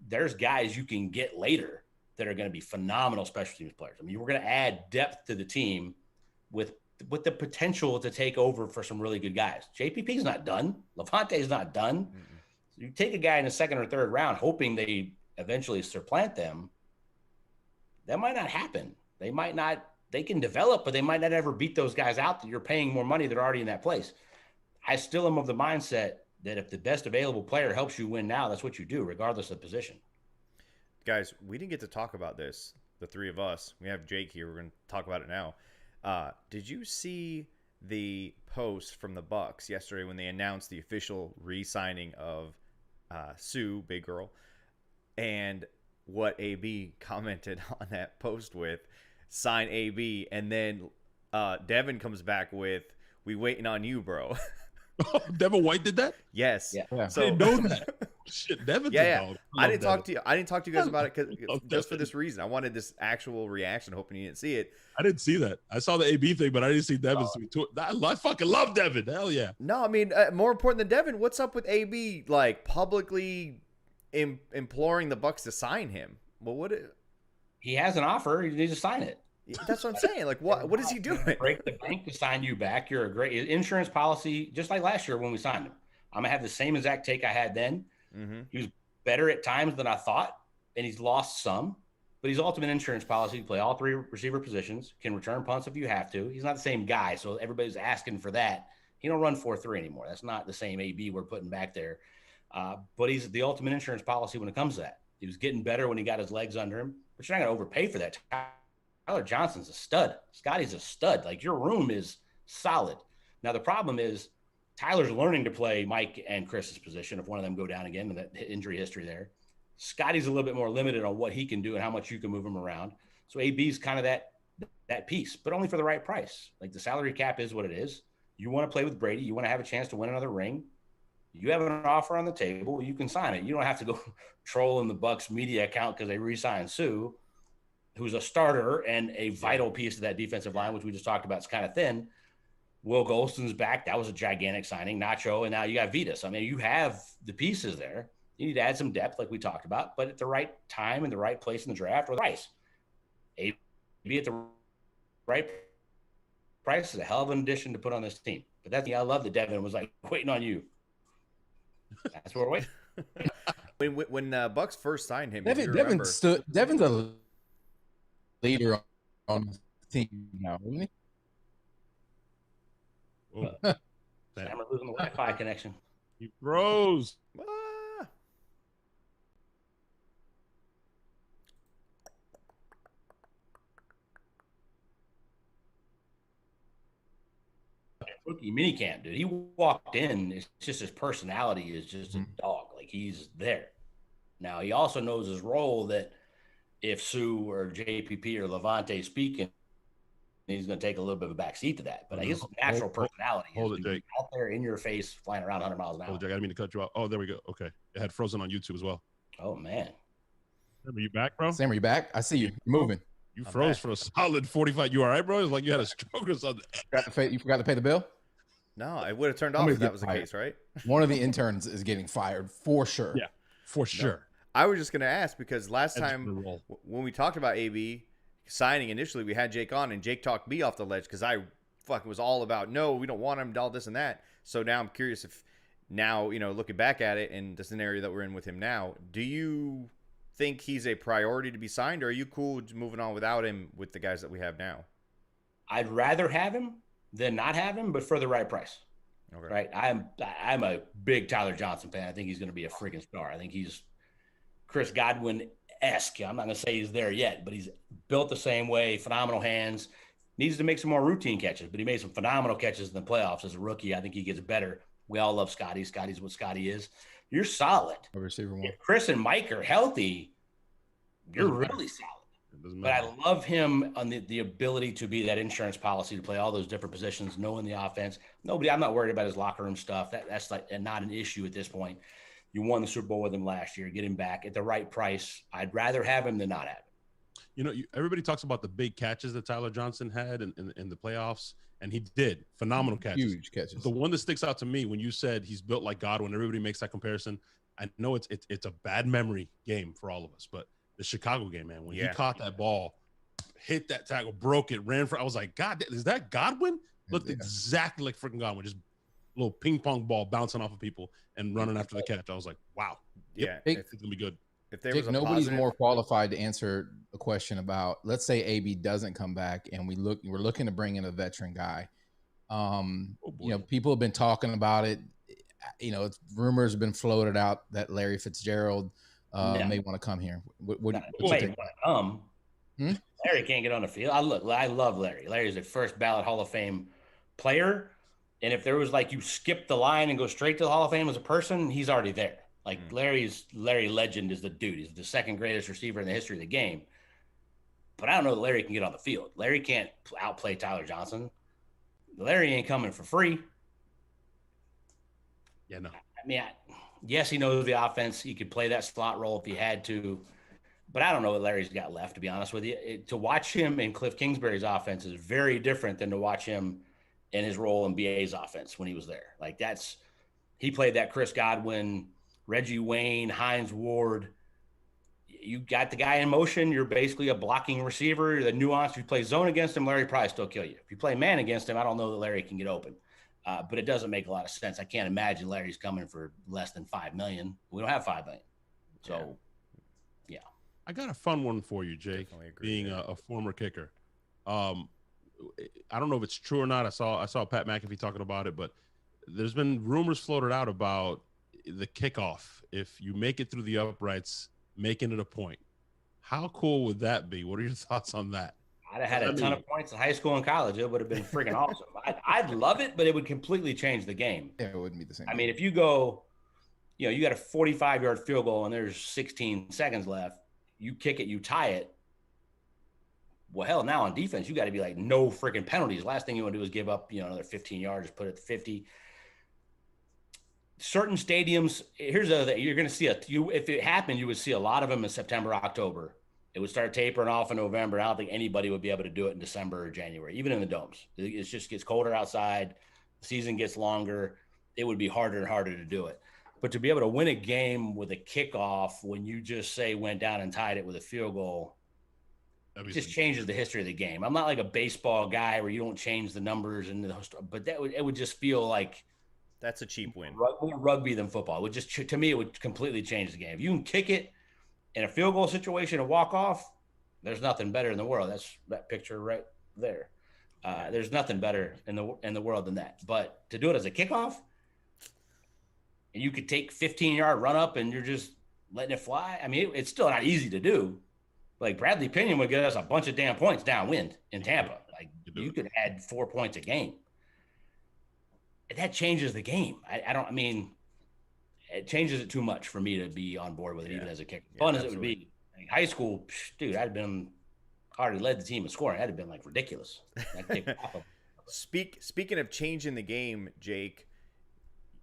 There's guys you can get later that are going to be phenomenal special teams players. I mean, we're going to add depth to the team with the potential to take over for some really good guys. JPP's not done. Levante's not done. So you take a guy in the second or third round, hoping they eventually supplant them. That might not happen. They might not. They can develop, but they might not ever beat those guys out that you're paying more money that are already in that place. I still am of the mindset that if the best available player helps you win now, that's what you do, regardless of position. Guys, we didn't get to talk about this, the three of us. We have Jake here. We're going to talk about it now. Did you see the post from the Bucs yesterday when they announced the official re-signing of Sue, big girl, and what AB commented on that post with, sign AB, and then Devin comes back with, we waiting on you, bro. Oh, Devin White did that? Yes. Yeah. So, I didn't know that. Shit, Devin's a dog. I didn't talk to you. I didn't talk to you guys about it just for this reason. I wanted this actual reaction, hoping you didn't see it. I didn't see that. I saw the AB thing, but I didn't see Devin's tweet. I fucking love Devin. Hell yeah. No, I mean, more important than Devin, what's up with AB like publicly imploring the Bucs to sign him? Well, He has an offer. He needs to sign it. That's what I'm saying. Like, what is he doing? Break the bank to sign you back. You're a great insurance policy, just like last year when we signed him. I'm gonna have the same exact take I had then. Mm-hmm. He was better at times than I thought, and he's lost some. But he's ultimate insurance policy. You play all three receiver positions, can return punts if you have to. He's not the same guy, so everybody's asking for that. He don't run 4.3 anymore. That's not the same AB we're putting back there. But he's the ultimate insurance policy when it comes to that. He was getting better when he got his legs under him, but you're not going to overpay for that. Tyler Johnson's a stud. Scotty's a stud. Like, your room is solid. Now, the problem is Tyler's learning to play Mike and Chris's position if one of them go down again with that injury history there. Scotty's a little bit more limited on what he can do and how much you can move him around. So AB's kind of that piece, but only for the right price. Like, the salary cap is what it is. You want to play with Brady. You want to have a chance to win another ring. You have an offer on the table. You can sign it. You don't have to go trolling the Bucs media account because they re-signed Sue, who's a starter and a vital piece of that defensive line, which we just talked about. It's kind of thin. Will Golston's back. That was a gigantic signing. Nacho, and now you got Vitas. I mean, you have the pieces there. You need to add some depth, like we talked about, but at the right time and the right place in the draft or the price. AB at the right price is a hell of an addition to put on this team. But that's the I love that Devin was like waiting on you. That's where we're waiting. When Bucs first signed him, Devin's a leader on the team now, isn't he? Sam, we're losing the Wi-Fi connection. He froze. Rookie minicamp, dude. He walked in. It's just his personality is just a dog. Like, he's there. Now, he also knows his role, that if Sue or JPP or Levante speaking, he's going to take a little bit of a back seat to that. But his natural personality hold is it, Jake. Out there in your face, flying around 100 miles an hour. Hold it, Jake. I didn't mean to cut you off. Oh, there we go. Okay. It had frozen on YouTube as well. Oh, man. Are you back, bro? Sam, are you back? I see you. You're moving. You froze for a solid 45. You all right, bro? It's like you had a stroke or something. You forgot to pay the bill? No, I would have turned off if that was the case, right? One of the interns is getting fired for sure. Yeah, for sure. No. I was just going to ask because last time when we talked about AB signing initially, we had Jake on, and Jake talked me off the ledge because I fucking was all about, no, we don't want him, all this and that. So now I'm curious if now, looking back at it and the scenario that we're in with him now, do you think he's a priority to be signed, or are you cool moving on without him with the guys that we have now? I'd rather have him than not have him, but for the right price. Okay. Right. I'm a big Tyler Johnson fan. I think he's going to be a freaking star. I think he's Chris Godwin-esque. I'm not going to say he's there yet, but he's built the same way. Phenomenal hands. Needs to make some more routine catches, but he made some phenomenal catches in the playoffs as a rookie. I think he gets better. We all love Scotty. Scotty's what Scotty is. You're solid. If Chris and Mike are healthy, you're really solid. But I love him on the ability to be that insurance policy to play all those different positions, knowing the offense. I'm not worried about his locker room stuff. That's like not an issue at this point. You won the Super Bowl with him last year. Get him back at the right price. I'd rather have him than not have him. Everybody talks about the big catches that Tyler Johnson had in the playoffs, and he did phenomenal catches. Huge catches. The one that sticks out to me when you said he's built like Godwin, everybody makes that comparison. I know it's a bad memory game for all of us, but the Chicago game, man. When Yeah. he caught that ball, hit that tackle, broke it, ran for. I was like, God, is that Godwin? Looked exactly like freaking Godwin. Just a little ping pong ball bouncing off of people and running after the catch. I was like, wow. Yeah, it's gonna be good. if there Dick, was a nobody's positive, more qualified to answer a question about, let's say AB doesn't come back and we're looking to bring in a veteran guy. People have been talking about it. Rumors have been floated out that Larry Fitzgerald may want to come here. Larry can't get on the field. I love Larry. Larry's a first ballot Hall of Fame player. And if there was you skip the line and go straight to the Hall of Fame as a person, he's already there. Larry Legend is the dude. He's the second greatest receiver in the history of the game. But I don't know that Larry can get on the field. Larry can't outplay Tyler Johnson. Larry ain't coming for free. Yeah, no. I mean, yes, he knows the offense. He could play that slot role if he had to. But I don't know what Larry's got left, to be honest with you. To watch him in Cliff Kingsbury's offense is very different than to watch him in his role in BA's offense when he was there. He played that Chris Godwin, Reggie Wayne, Hines Ward. You got the guy in motion. You're basically a blocking receiver. The nuance, if you play zone against him, Larry probably still kill you. If you play man against him, I don't know that Larry can get open. But it doesn't make a lot of sense. I can't imagine Larry's coming for less than $5 million. We don't have $5 million. So, yeah. I got a fun one for you, Jake, being a former kicker. I don't know if it's true or not. I saw Pat McAfee talking about it, but there's been rumors floated out about the kickoff. If you make it through the uprights, making it a point. How cool would that be? What are your thoughts on that? I'd have had a ton of points in high school and college. It would have been freaking awesome. I'd love it, but it would completely change the game. Yeah, it wouldn't be the same. I mean, if you go, you got a 45-yard field goal and there's 16 seconds left, you kick it, you tie it. Well, hell, now on defense, you got to be no freaking penalties. Last thing you want to do is give up, another 15 yards, put it at 50. Certain stadiums, here's the other thing. You're going to see if it happened, you would see a lot of them in September, October. It would start tapering off in November. I don't think anybody would be able to do it in December or January, even in the domes. It just gets colder outside. The season gets longer. It would be harder and harder to do it. But to be able to win a game with a kickoff when you just went down and tied it with a field goal, it just changes the history of the game. I'm not like a baseball guy where you don't change the numbers but it would just feel like that's a cheap win. More rugby than football. To me, it would completely change the game. If you can kick it in a field goal situation and walk off, there's nothing better in the world. That's that picture right there. There's nothing better in the world than that. But to do it as a kickoff, and you could take 15-yard run up and you're just letting it fly. I mean, it's still not easy to do. Bradley Pinion would get us a bunch of damn points downwind in Tampa. You could add 4 points a game. That changes the game. It changes it too much for me to be on board with it, even as a kicker. Fun as it would be. High school, dude, I'd been already led the team in scoring. That'd have been ridiculous. Speaking of changing the game, Jake,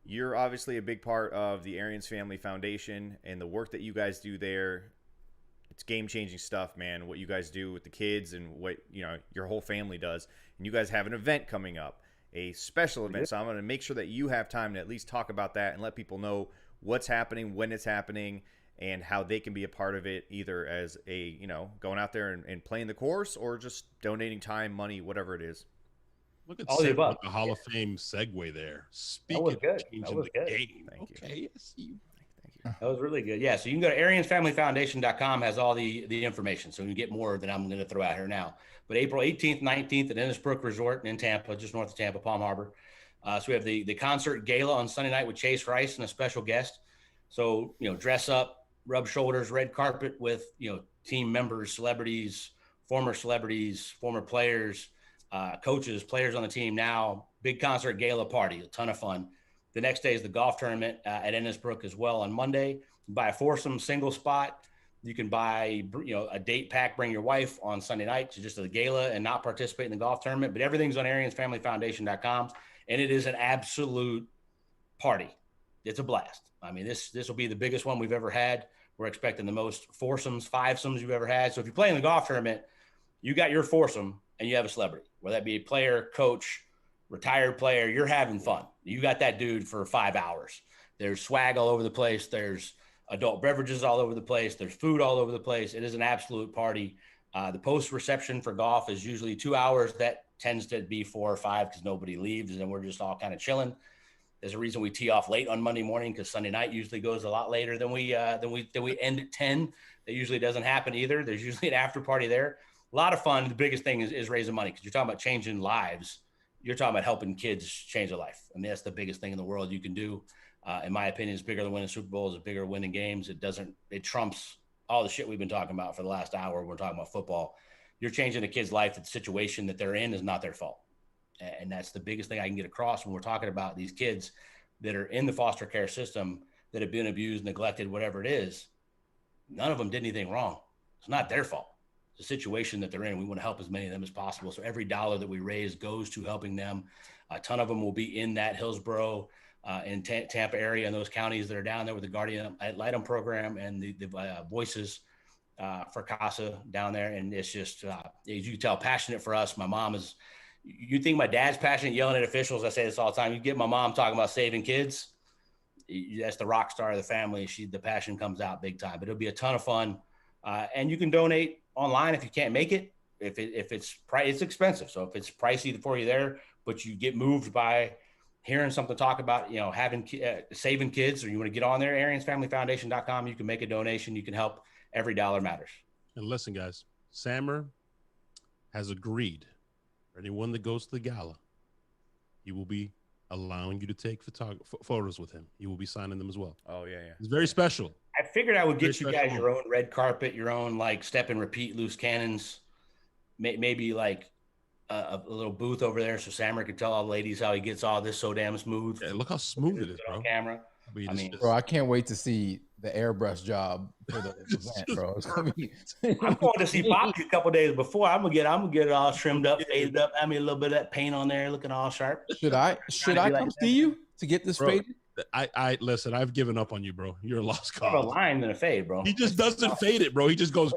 you're obviously a big part of the Arians Family Foundation and the work that you guys do there. It's game-changing stuff, man, what you guys do with the kids and what your whole family does. And you guys have an event coming up, a special event. So I'm going to make sure that you have time to at least talk about that and let people know what's happening, when it's happening, and how they can be a part of it, either as going out there and playing the course or just donating time, money, whatever it is. Look at the Hall of Fame segue there. Speaking of changing the game. Thank you. Yes, you. That was really good. Yeah, so you can go to AriansFamilyFoundation.com, has all the information. So you can get more than I'm going to throw out here now. But April 18th, 19th at Innisbrook Resort in Tampa, just north of Tampa, Palm Harbor. So we have the concert gala on Sunday night with Chase Rice and a special guest. So, dress up, rub shoulders, red carpet with, team members, celebrities, former players, coaches, players on the team now. Big concert gala party, a ton of fun. The next day is the golf tournament at Innisbrook as well on Monday. You buy a foursome single spot. You can buy, a date pack, bring your wife on Sunday night to just the gala and not participate in the golf tournament. But everything's on AriansFamilyFoundation.com, and it is an absolute party. It's a blast. I mean, this will be the biggest one we've ever had. We're expecting the most foursomes, fivesomes you've ever had. So if you play in the golf tournament, you got your foursome and you have a celebrity, whether that be a player, coach, retired player, you're having fun. You got that dude for 5 hours. There's swag all over the place. There's adult beverages all over the place. There's food all over the place. It is an absolute party. The post reception for golf is usually 2 hours. That tends to be 4 or 5 because nobody leaves, and we're just all kind of chilling. There's a reason we tee off late on Monday morning because Sunday night usually goes a lot later than we end at 10. That usually doesn't happen either. There's usually an after party there. A lot of fun. The biggest thing is raising money because you're talking about changing lives. You're talking about helping kids change their life. I mean, that's the biggest thing in the world you can do. In my opinion, it's bigger than winning Super Bowls. It's bigger than winning games. It trumps all the shit we've been talking about for the last hour. When we're talking about football. You're changing a kid's life. The situation that they're in is not their fault. And that's the biggest thing I can get across when we're talking about these kids that are in the foster care system that have been abused, neglected, whatever it is. None of them did anything wrong. It's not their fault. It's a situation that they're in. We want to help as many of them as possible. So every dollar that we raise goes to helping them. A ton of them will be in that Hillsborough and Tampa area and those counties that are down there with the Guardian Ad Litem program and the Voices for CASA down there. And it's just, as you can tell, passionate for us. My mom is, you think my dad's passionate yelling at officials. I say this all the time. You get my mom talking about saving kids. That's the rock star of the family. The passion comes out big time, but it'll be a ton of fun. And you can donate online if you can't make it. If it's expensive. So if it's pricey for you there, but you get moved by hearing something talk about, having saving kids, or you want to get on there, AriansFamilyFoundation.com. You can make a donation. You can help. Every dollar matters. And listen, guys, Sammer has agreed for anyone that goes to the gala, he will be allowing you to take photos with him. He will be signing them as well. Oh, yeah. It's very special. I figured I would get you guys your own red carpet, your own like step and repeat loose cannons, maybe like a little booth over there so Sammer can tell all the ladies how he gets all this so damn smooth. Yeah, look how smooth it is, bro. On camera. Bro, I can't wait to see the airbrush job for the event, bro. I'm going to see Poppy a couple days before. I'm gonna get it all trimmed up, faded up. I mean, a little bit of that paint on there, looking all sharp. Should I come see you to get this faded? I listen. I've given up on you, bro. You're a lost cause. More of a line than a fade, bro. He just doesn't fade it, bro. He just goes.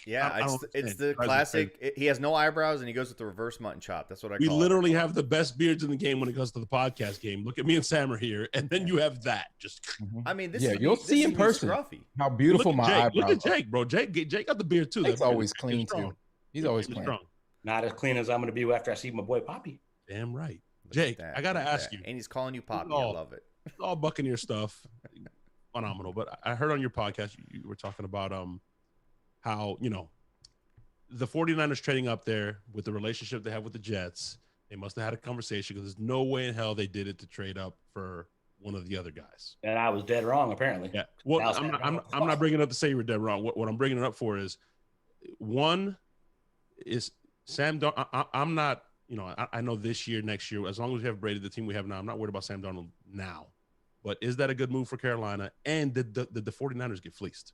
Yeah, it's the classic. He has no eyebrows and he goes with the reverse mutton chop. That's what I call it. We literally have the best beards in the game when it comes to the podcast game. Look at me and Sammer here, and then you have that. Just. I mean, you'll see in person scruffy. how beautiful my eyebrows. Look at Jake, bro. Jake got the beard too. Jake's always clean too. He's always clean. Strong. Not as clean as I'm going to be after I see my boy Poppy. Damn right, Jake. I gotta ask you. And he's calling you Poppy. I love it. All Buccaneer stuff, phenomenal. But I heard on your podcast you were talking about how the 49ers trading up there with the relationship they have with the Jets. They must have had a conversation because there's no way in hell they did it to trade up for one of the other guys. And I was dead wrong, apparently. Yeah. Well, I'm not bringing it up to say you were dead wrong. What I'm bringing it up for is one is Sam. I'm not. I know this year, next year, as long as we have Brady, the team we have now, I'm not worried about Sam Darnold now. But is that a good move for Carolina? And did the 49ers get fleeced?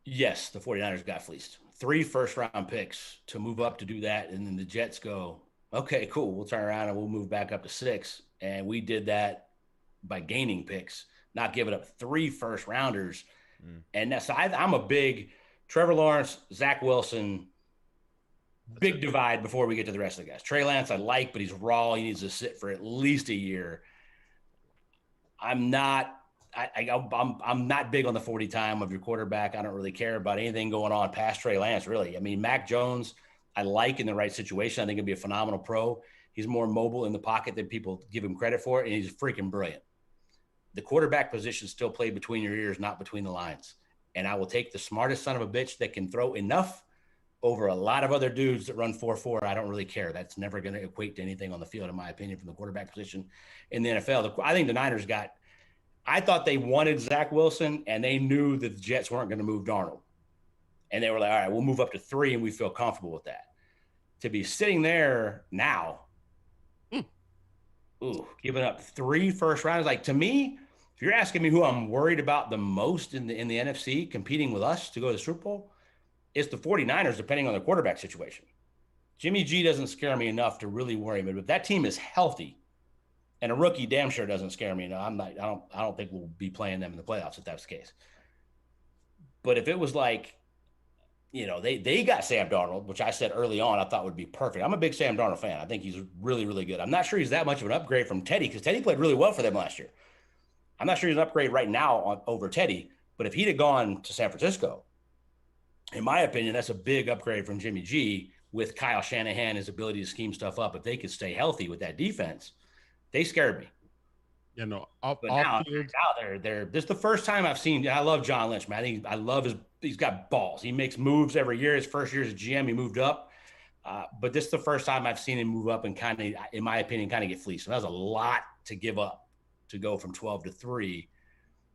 Yes, the 49ers got fleeced. 3 first-round picks to move up to do that. And then the Jets go, okay, cool. We'll turn around and we'll move back up to 6. And we did that by gaining picks, not giving up 3 first-rounders. And that's I'm a big Trevor Lawrence, Zach Wilson, big divide before we get to the rest of the guys. Trey Lance I like, but he's raw. He needs to sit for at least a year. I'm not big on the 40 time of your quarterback. I don't really care about anything going on past Trey Lance, really. I mean, Mac Jones, I like in the right situation. I think he'd be a phenomenal pro. He's more mobile in the pocket than people give him credit for, and he's freaking brilliant. The quarterback position still played between your ears, not between the lines. And I will take the smartest son of a bitch that can throw enough over a lot of other dudes that run 4.4. I don't really care. That's never going to equate to anything on the field, in my opinion, from the quarterback position in the NFL. I think the Niners I thought they wanted Zach Wilson, and they knew that the Jets weren't going to move Darnold. And they were like, all right, we'll move up to 3, and we feel comfortable with that. To be sitting there now, giving up 3 first rounds, like, to me, if you're asking me who I'm worried about the most in the NFC competing with us to go to the Super Bowl, it's the 49ers, depending on the quarterback situation. Jimmy G doesn't scare me enough to really worry me. But if that team is healthy, and a rookie damn sure doesn't scare me. I don't think we'll be playing them in the playoffs if that's the case. But if it was like, they got Sam Darnold, which I said early on I thought would be perfect. I'm a big Sam Darnold fan. I think he's really, really good. I'm not sure he's that much of an upgrade from Teddy because Teddy played really well for them last year. I'm not sure he's an upgrade right now over Teddy, but if he'd have gone to San Francisco, in my opinion, that's a big upgrade from Jimmy G with Kyle Shanahan, his ability to scheme stuff up. If they could stay healthy with that defense, they scared me. You know, Now they're this is the first time I've seen. I love John Lynch, man. I love he's got balls. He makes moves every year. His first year as a GM, he moved up. But this is the first time I've seen him move up and kind of, in my opinion, kind of get fleeced. And that was a lot to give up to go from 12 to 3.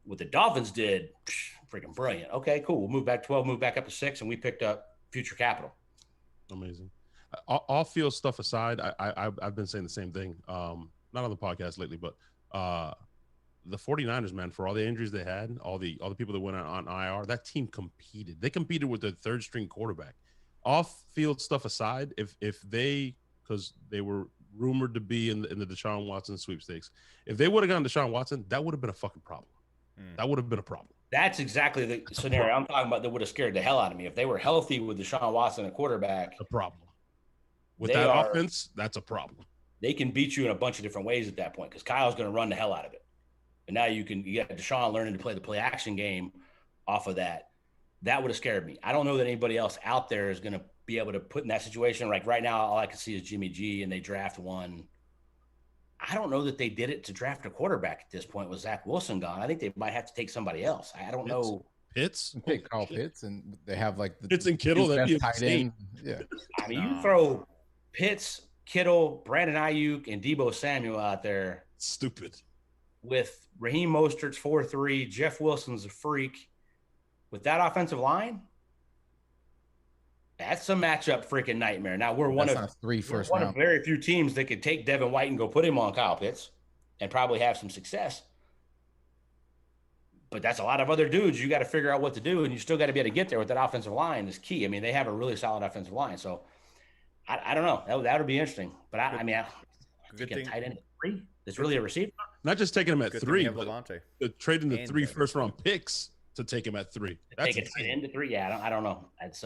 What the Dolphins did, freaking brilliant. Okay, cool. We'll move back 12, move back up to 6, and we picked up future capital. Amazing. Off field stuff aside, I've been saying the same thing. Not on the podcast lately, but the 49ers, man, for all the injuries they had, all the people that went on IR, that team competed. They competed with their third string quarterback. Off field stuff aside, if they, because they were rumored to be in the Deshaun Watson sweepstakes, if they would have gone Deshaun Watson, that would have been a fucking problem. That would have been a problem. That's exactly the scenario I'm talking about that would have scared the hell out of me. If they were healthy with Deshaun Watson, a quarterback, a problem. With that offense, that's a problem. They can beat you in a bunch of different ways at that point because Kyle's going to run the hell out of it. And now you got Deshaun learning to play the play action game off of that. That would have scared me. I don't know that anybody else out there is going to be able to put in that situation. Like right now, all I can see is Jimmy G, and they draft one. I don't know that they did it to draft a quarterback at this point with Zach Wilson gone. I think they might have to take somebody else. I don't know. Pitts? Pick Carl Pitts, and they have like the Pitts and Kittle. That'd be a tight end. Yeah. I mean, you throw Pitts, Kittle, Brandon Ayuk, and Deebo Samuel out there. Stupid. With Raheem Mostert's 4-3, Jeff Wilson's a freak. With that offensive line, that's a matchup freaking nightmare. Now we're one of very few teams that could take Devin White and go put him on Kyle Pitts and probably have some success. But that's a lot of other dudes. You got to figure out what to do, and you still got to be able to get there with that offensive line is key. I mean, they have a really solid offensive line. So I don't know. That would be interesting. But I mean, tight end at 3. That's really a receiver. Not just taking him at 3, but trading the 3 Devin. first-round picks to take him at 3. That's take a tight end to 3. Yeah, I don't know. It's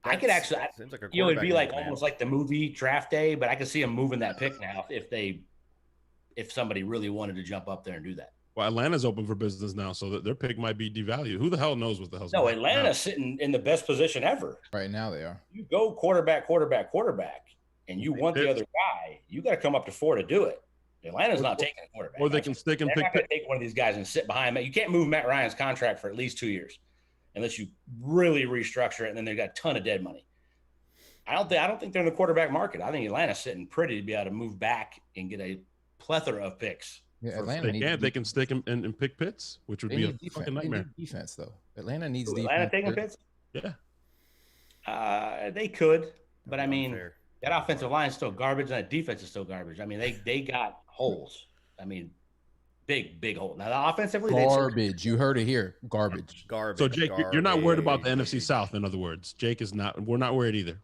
I could actually, seems like a it'd be like quarterback, almost like the movie Draft Day, but I could see him moving that pick now if somebody really wanted to jump up there and do that. Well, Atlanta's open for business now, so that their pick might be devalued. Who the hell knows what the hell's No, going on? Atlanta's sitting in the best position ever. Right now they are. You go quarterback, and you want the other guy, you got to come up to 4 to do it. Atlanta's not taking a quarterback. Or they can stick and They're pick. not going to take one of these guys and sit behind him. You can't move Matt Ryan's contract for at least 2 years unless you really restructure it, and then they've got a ton of dead money. I don't think they're in the quarterback market. I think Atlanta's sitting pretty to be able to move back and get a plethora of picks. Yeah, Atlanta They can stick and pick Pitts, which would be a fucking nightmare. Defense though. Atlanta needs defense. Atlanta taking Pitts? Yeah. They could, but I mean, that offensive line is still garbage, and that defense is still garbage. I mean, they got holes. I mean, big hole. Now, the offensively, garbage. You heard it here. Garbage. So, Jake, you're not worried about the NFC South. In other words, Jake is not. We're not worried either.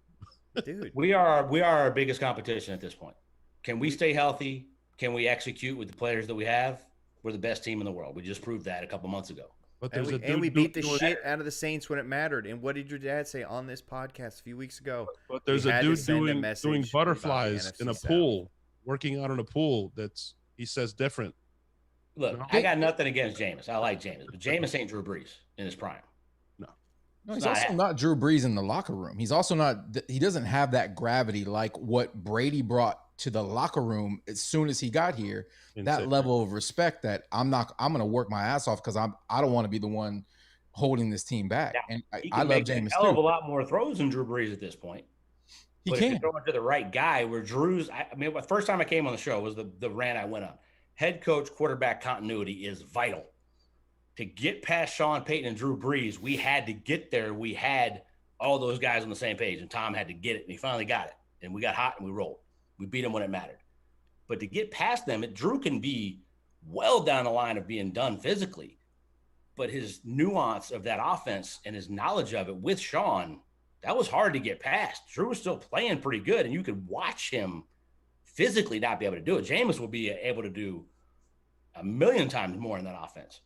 Dude, we are our biggest competition at this point. Can we stay healthy? Can we execute with the players that we have? We're the best team in the world. We just proved that a couple months ago. But and we beat the shit out of the Saints when it mattered. And what did your dad say on this podcast a few weeks ago? But there's a dude doing butterflies in a pool, working out in a pool he says different. Look, I got nothing against Jameis. I like Jameis, but Jameis ain't Drew Brees in his prime. No, he's also not Drew Brees in the locker room. He's also not. He doesn't have that gravity like what Brady brought to the locker room as soon as he got here. That level of respect that I'm going to work my ass off because I don't want to be the one holding this team back. Yeah, and I love Jameis a hell of a lot more throws than Drew Brees at this point. He but can. if you're throwing to the right guy, where Drew's. I mean, the first time I came on the show was the rant I went on. Head coach quarterback continuity is vital. To get past Sean Payton and Drew Brees, we had to get there. We had all those guys on the same page, and Tom had to get it, and he finally got it. And we got hot, and we rolled. We beat him when it mattered. But to get past them, Drew can be well down the line of being done physically. But his nuance of that offense and his knowledge of it with Sean, that was hard to get past. Drew was still playing pretty good, and you could watch him physically not be able to do it. Jameis will be able to do a million times more in that offense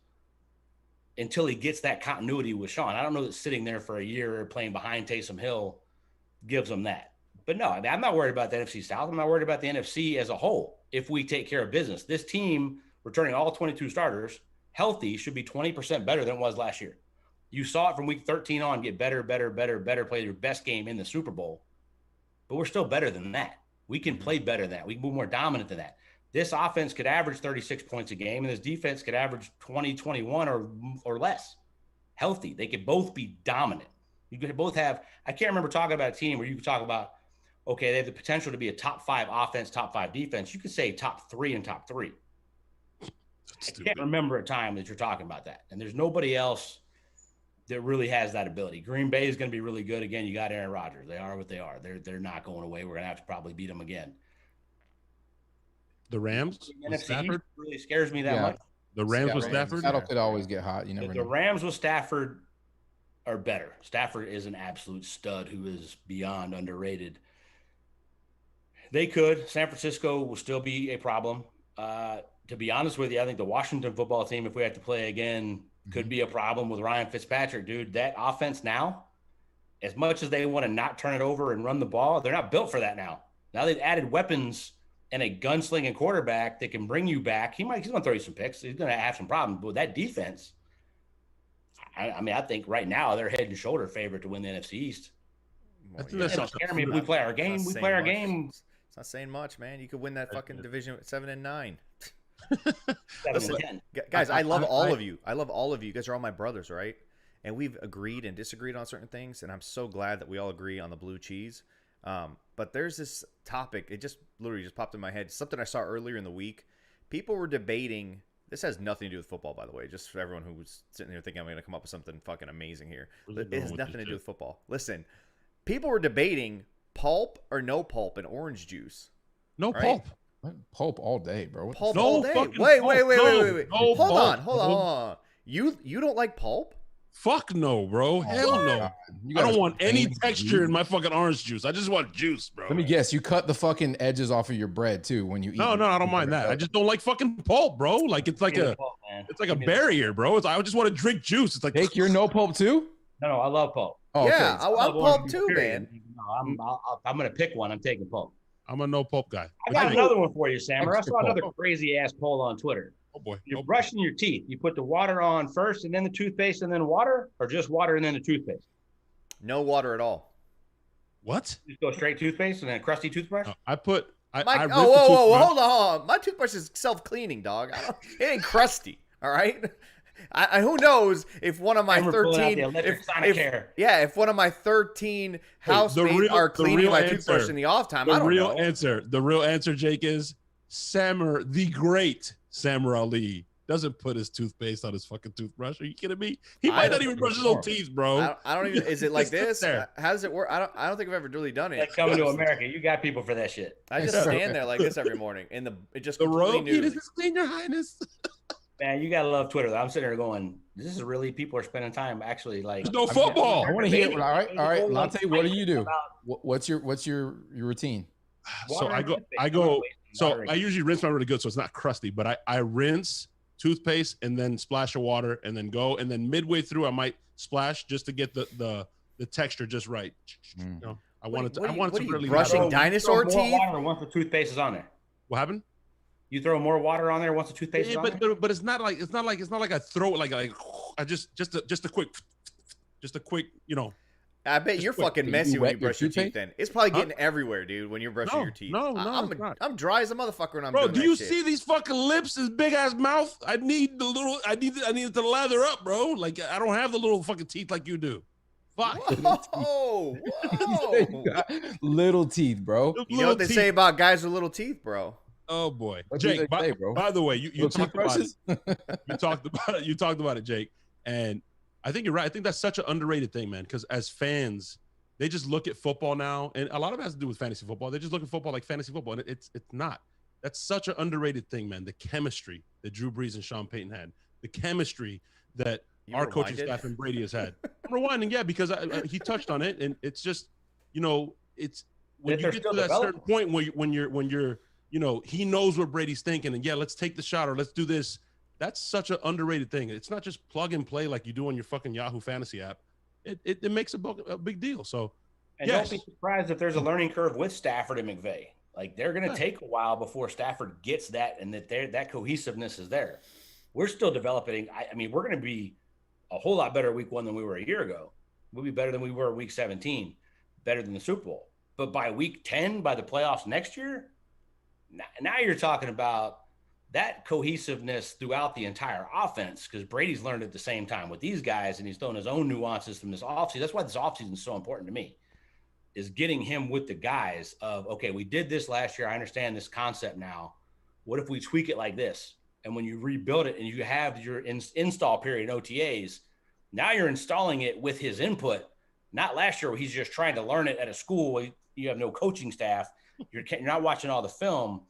until he gets that continuity with Sean. I don't know that sitting there for a year playing behind Taysom Hill gives him that. But no, I mean, I'm not worried about the NFC South. I'm not worried about the NFC as a whole if we take care of business. This team returning all 22 starters, healthy, should be 20% better than it was last year. You saw it from week 13 on get better, play your best game in the Super Bowl. But we're still better than that. We can play better than that. We can be more dominant than that. This offense could average 36 points a game, and this defense could average 20, 21 or less. Healthy. They could both be dominant. You could both have – I can't remember talking about a team where you could talk about, okay, they have the potential to be a top 5 offense, top 5 defense. You could say top 3 and top 3. I can't remember a time that you're talking about that. And there's nobody else that really has that ability. Green Bay is going to be really good. Again, you got Aaron Rodgers. They are what they are. They're not going away. We're going to have to probably beat them again. The Rams with Stafford really scares me that much. The Rams with Stafford. Seattle could always get hot. You never know. The Rams with Stafford are better. Stafford is an absolute stud who is beyond underrated. They could. San Francisco will still be a problem. To be honest with you, I think the Washington football team, if we have to play again, could be a problem with Ryan Fitzpatrick, dude. That offense now, as much as they want to not turn it over and run the ball, they're not built for that now. Now they've added weapons and a gunslinging quarterback that can bring you back. He's going to throw you some picks. He's going to have some problems. But with that defense, I think right now they're head and shoulder favorite to win the NFC East. I think that's scare me if we play our game. We play our game. It's not saying much, man. You could win that fucking division with 7-9. Listen, guys, I love all of you. I love all of you. You guys are all my brothers, right? And we've agreed and disagreed on certain things, and I'm so glad that we all agree on the blue cheese. But there's this topic. It just literally just popped in my head. Something I saw earlier in the week. People were debating. This has nothing to do with football, by the way. Just for everyone who was sitting there thinking I'm going to come up with something fucking amazing here. It has nothing to do with football. Listen, people were debating pulp or no pulp in orange juice. No pulp. Pulp all day, bro. Pulp all day. Wait. Hold on. You don't like pulp? Fuck no, bro. Hell no. I don't want any texture in my fucking orange juice. I just want juice, bro. Let me guess. You cut the fucking edges off of your bread too when you eat. No, I don't mind that. I just don't like fucking pulp, bro. Like it's like a barrier, bro. I just want to drink juice. It's like Jake, you're no pulp too? No, I love pulp. Oh, yeah, okay. I'm pulp too, man. No, I'm going to pick one. I'm taking pulp. I'm a no pulp guy. I got another one for you, Sammer. I saw another crazy ass poll on Twitter. Oh boy. You're brushing your teeth. You put the water on first and then the toothpaste and then water, or just water and then the toothpaste? No water at all. What? Just go straight toothpaste and then a crusty toothbrush? Hold on. My toothbrush is self-cleaning, dog. It ain't crusty, all right? Who knows if one of my 13 if one of my 13 housemates are cleaning my toothbrush in the off time. I don't know. The real answer, Jake, is Sammer, the great Sammer Ali, doesn't put his toothpaste on his fucking toothbrush. Are you kidding me? He might not even brush his own teeth, bro. I don't even. Is it like this? How does it work? I don't think I've ever really done it. That's coming to America. You got people for that shit. I just stand there like this every morning, and it just the robe. He doesn't clean, Your Highness. Man, you gotta love Twitter. I'm sitting there going, "This is really people are spending time actually like." There's no football. I want to hear. All right, Latte. What do you do? What's your routine? So I go. So I usually rinse my really good, so it's not crusty. But I rinse toothpaste and then splash of water and then go, and then midway through I might splash just to get the texture just right. You know, I want it to really brushing dinosaur teeth. Water once the toothpaste is on there. What happened? You throw more water on there once the toothpaste is on there? But it's not like I throw it like I just a quick, you know. I bet you're fucking messy when you brush your teeth. Then it's probably getting everywhere, dude. When you're brushing your teeth. No, I'm dry as a motherfucker when I'm. Bro, doing do that you shit. see these fucking lips? This big ass mouth. I need it to lather up, bro. Like I don't have the little fucking teeth like you do. Fuck. Whoa. Little teeth, bro. You know what they say about guys with little teeth, bro? Oh boy, What Jake. do they say, bro? By the way, you talked about it. it. You talked about it, Jake. And I think you're right. I think that's such an underrated thing, man. Because as fans, they just look at football now, and a lot of it has to do with fantasy football. They just look at football like fantasy football, and it's not. That's such an underrated thing, man. The chemistry that Drew Brees and Sean Payton had, the chemistry that our coaching staff and Brady has had. I'm rewinding, yeah, because he touched on it, and it's just, you know, it's when you get to that certain point when you're you know, he knows what Brady's thinking, and yeah, let's take the shot or let's do this. That's such an underrated thing. It's not just plug and play like you do on your fucking Yahoo Fantasy app. It makes a big deal. So, and don't be surprised if there's a learning curve with Stafford and McVay. Like they're going to take a while before Stafford gets that and that cohesiveness is there. We're still developing. I mean, we're going to be a whole lot better week 1 than we were a year ago. We'll be better than we were week 17, better than the Super Bowl. But by week 10, by the playoffs next year, now you're talking about that cohesiveness throughout the entire offense, because Brady's learned at the same time with these guys, and he's thrown his own nuances from this offseason. That's why this offseason is so important to me, is getting him with the guys of, okay, we did this last year. I understand this concept now. What if we tweak it like this? And when you rebuild it and you have your install period in OTAs, now you're installing it with his input, not last year where he's just trying to learn it at a school where you have no coaching staff. You're not watching all the film.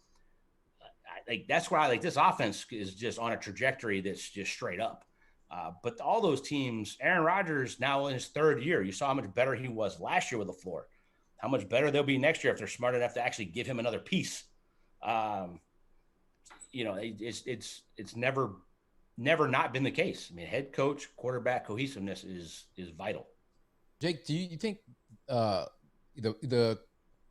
Like that's why like this offense is just on a trajectory that's just straight up. But all those teams, Aaron Rodgers now in his 3rd year, you saw how much better he was last year with LaFleur. How much better they'll be next year if they're smart enough to actually give him another piece. It's never not been the case. I mean, head coach, quarterback cohesiveness is vital. Jake, do you think the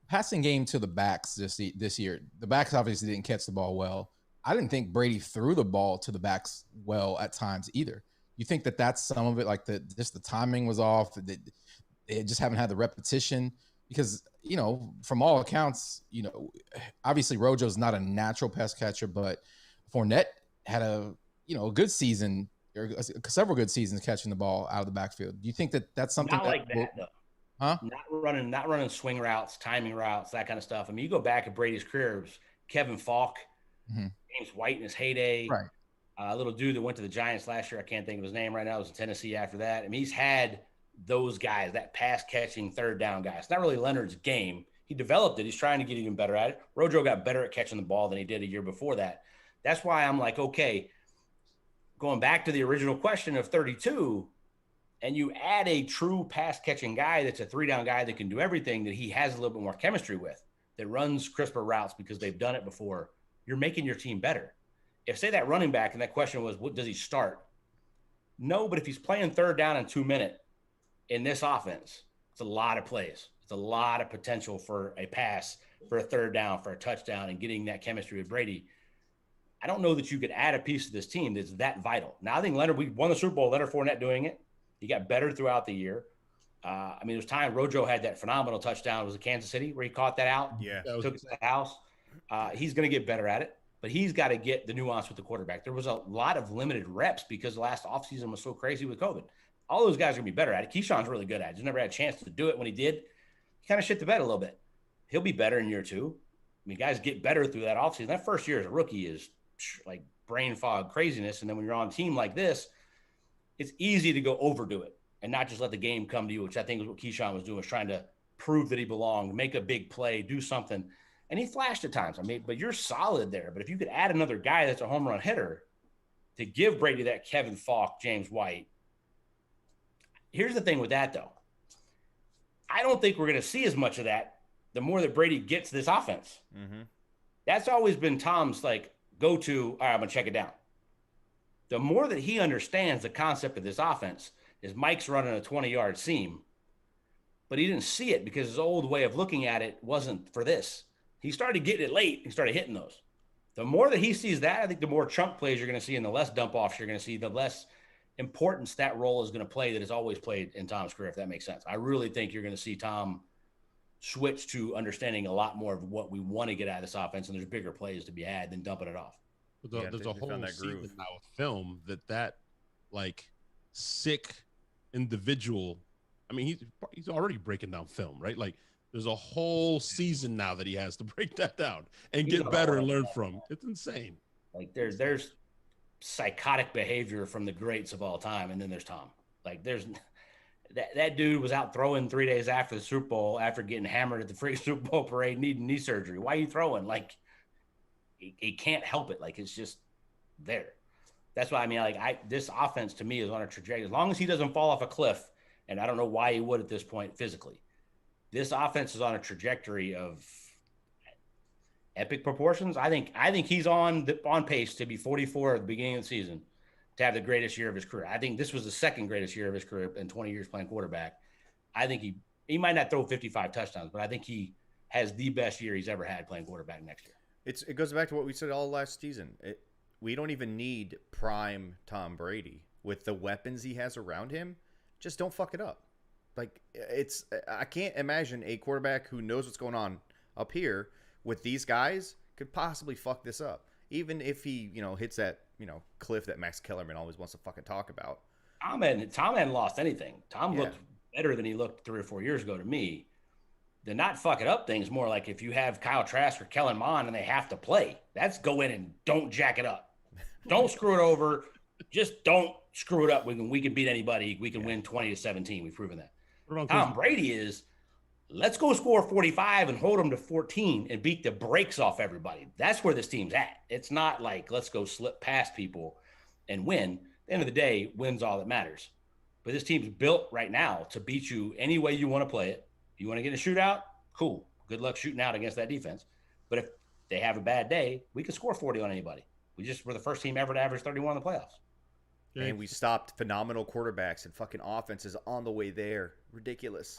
passing game to the backs this year, the backs obviously didn't catch the ball well. I didn't think Brady threw the ball to the backs well at times either. You think that that's some of it, like just the timing was off, they just haven't had the repetition? Because, from all accounts, obviously Rojo's not a natural pass catcher, but Fournette had a good season, or several good seasons catching the ball out of the backfield. Do you think that that's something not like that though? Huh? Not running swing routes, timing routes, that kind of stuff. I mean, you go back at Brady's career, it was Kevin Falk, James White in his heyday, right? A little dude that went to the Giants last year. I can't think of his name right now. It was in Tennessee after that. I mean, he's had those guys, that pass catching third down guy. It's not really Leonard's game. He developed it. He's trying to get even better at it. Rojo got better at catching the ball than he did a year before that. That's why I'm like, okay, going back to the original question of 32, and you add a true pass catching guy that's a 3-down guy that can do everything, that he has a little bit more chemistry with, that runs crisper routes because they've done it before, you're making your team better. If say that running back, and that question was, what does he start? No, but if he's playing 3rd down and 2 minute in this offense, it's a lot of plays. It's a lot of potential for a pass, for a 3rd down, for a touchdown, and getting that chemistry with Brady. I don't know that you could add a piece to this team that's that vital. Now, I think we won the Super Bowl, Leonard Fournette doing it. He got better throughout the year. I mean, there was time Rojo had that phenomenal touchdown. It was in Kansas City where he caught that out. Yeah. Took it to the house. He's going to get better at it, but he's got to get the nuance with the quarterback. There was a lot of limited reps because the last offseason was so crazy with COVID. All those guys are going to be better at it. Keyshawn's really good at it. He's never had a chance to do it. When he did, he kind of shit the bed a little bit. He'll be better in year 2. I mean, guys get better through that offseason. That first year as a rookie is like brain fog craziness. And then when you're on a team like this, it's easy to go overdo it and not just let the game come to you, which I think is what Keyshawn was doing, was trying to prove that he belonged, make a big play, do something. And he flashed at times. I mean, but you're solid there. But if you could add another guy that's a home run hitter to give Brady that Kevin Falk, James White. Here's the thing with that, though. I don't think we're going to see as much of that the more that Brady gets this offense. Mm-hmm. That's always been Tom's go-to, all right, I'm going to check it down. The more that he understands the concept of this offense is Mike's running a 20-yard seam, but he didn't see it because his old way of looking at it wasn't for this. He started getting it late. He started hitting those. The more that he sees that, I think the more chunk plays you're going to see and the less dump-offs you're going to see, the less importance that role is going to play that has always played in Tom's career, if that makes sense. I really think you're going to see Tom switch to understanding a lot more of what we want to get out of this offense, and there's bigger plays to be had than dumping it off. There's a whole season now of film that sick individual. I mean, he's already breaking down film, right? Like there's a whole season now that he has to break that down and get better and learn from. It's insane. Like there's psychotic behavior from the greats of all time, and then there's Tom. Like there's that dude was out throwing 3 days after the Super Bowl after getting hammered at the freaking Super Bowl parade, needing knee surgery. Why are you throwing? Like he can't help it. Like it's just there. That's why I mean, this offense to me is on a trajectory. As long as he doesn't fall off a cliff, and I don't know why he would at this point physically, this offense is on a trajectory of epic proportions. I think he's on pace to be 44 at the beginning of the season, to have the greatest year of his career. I think this was the second greatest year of his career in 20 years playing quarterback. I think he might not throw 55 touchdowns, but I think he has the best year he's ever had playing quarterback next year. It goes back to what we said all last season. We don't even need prime Tom Brady with the weapons he has around him. Just don't fuck it up. Like I can't imagine a quarterback who knows what's going on up here with these guys could possibly fuck this up. Even if he, hits that, cliff that Max Kellerman always wants to fucking talk about. Tom hadn't lost anything. Tom looked better than he looked 3 or 4 years ago to me. The not fuck it up thing is more like if you have Kyle Trask or Kellen Mond and they have to play, that's go in and don't jack it up. Don't screw it over. Just don't screw it up. We can beat anybody. We can win 20-17. We've proven that. Tom Brady is, let's go score 45 and hold them to 14 and beat the brakes off everybody. That's where this team's at. It's not like let's go slip past people and win. At the end of the day, win's all that matters. But this team's built right now to beat you any way you want to play it. You want to get a shootout? Cool. Good luck shooting out against that defense. But if they have a bad day, we can score 40 on anybody. We're the first team ever to average 31 in the playoffs. And we stopped phenomenal quarterbacks and fucking offenses on the way there. Ridiculous.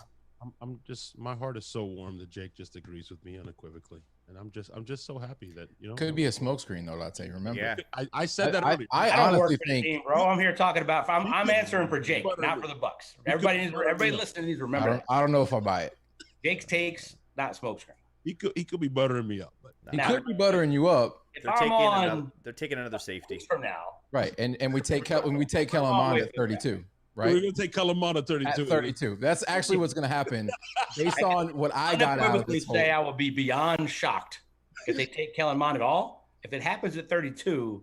I'm just, my heart is so warm that Jake just agrees with me unequivocally, and I'm just so happy that could be a smokescreen though. I'd say, remember? Yeah, I said that earlier. I don't honestly work for the think, team, bro. I'm here talking about. I'm answering for Jake, not for the Bucs. Everybody listening needs to remember. I don't know if I buy it. Jake's takes, not smokescreen. He could be buttering me up, but He could be buttering you up. They're taking another safety from now. Right, and we take Kellen Mond at 32. Right, we're gonna take Kellen Mond at 32. At 32. That's actually what's gonna happen, based on what I got out of this whole. I will be beyond shocked if they take Kellen Mond at all. If it happens at 32,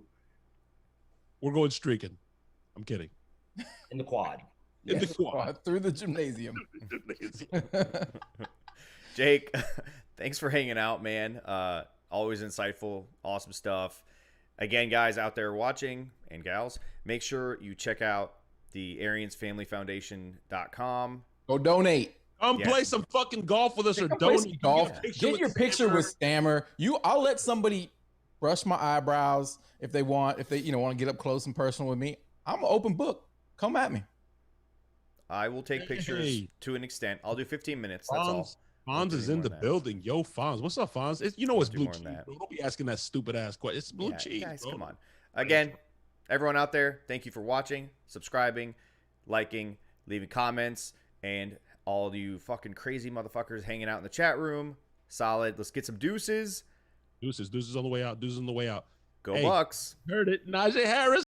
we're going streaking. I'm kidding. In the quad. In the quad. Through the gymnasium. Jake, thanks for hanging out, man. Always insightful, awesome stuff. Again, guys out there watching and gals, make sure you check out the AriansFamilyFoundation.com. Go donate. Come play some fucking golf with us or donate. Golf. Get your picture with Stammer. I'll let somebody brush my eyebrows if they want. If they want to get up close and personal with me, I'm an open book. Come at me. I will take pictures to an extent. I'll do 15 minutes. That's all. Fonz is in the building. Yo, Fonz. What's up, Fonz? It's blue cheese, bro. Don't be asking that stupid ass question. It's blue cheese, guys, bro. come on. Again, everyone out there, thank you for watching, subscribing, liking, leaving comments, and all you fucking crazy motherfuckers hanging out in the chat room. Solid. Let's get some deuces. Deuces on the way out. Deuces on the way out. Go Bucs. Heard it. Najee Harris.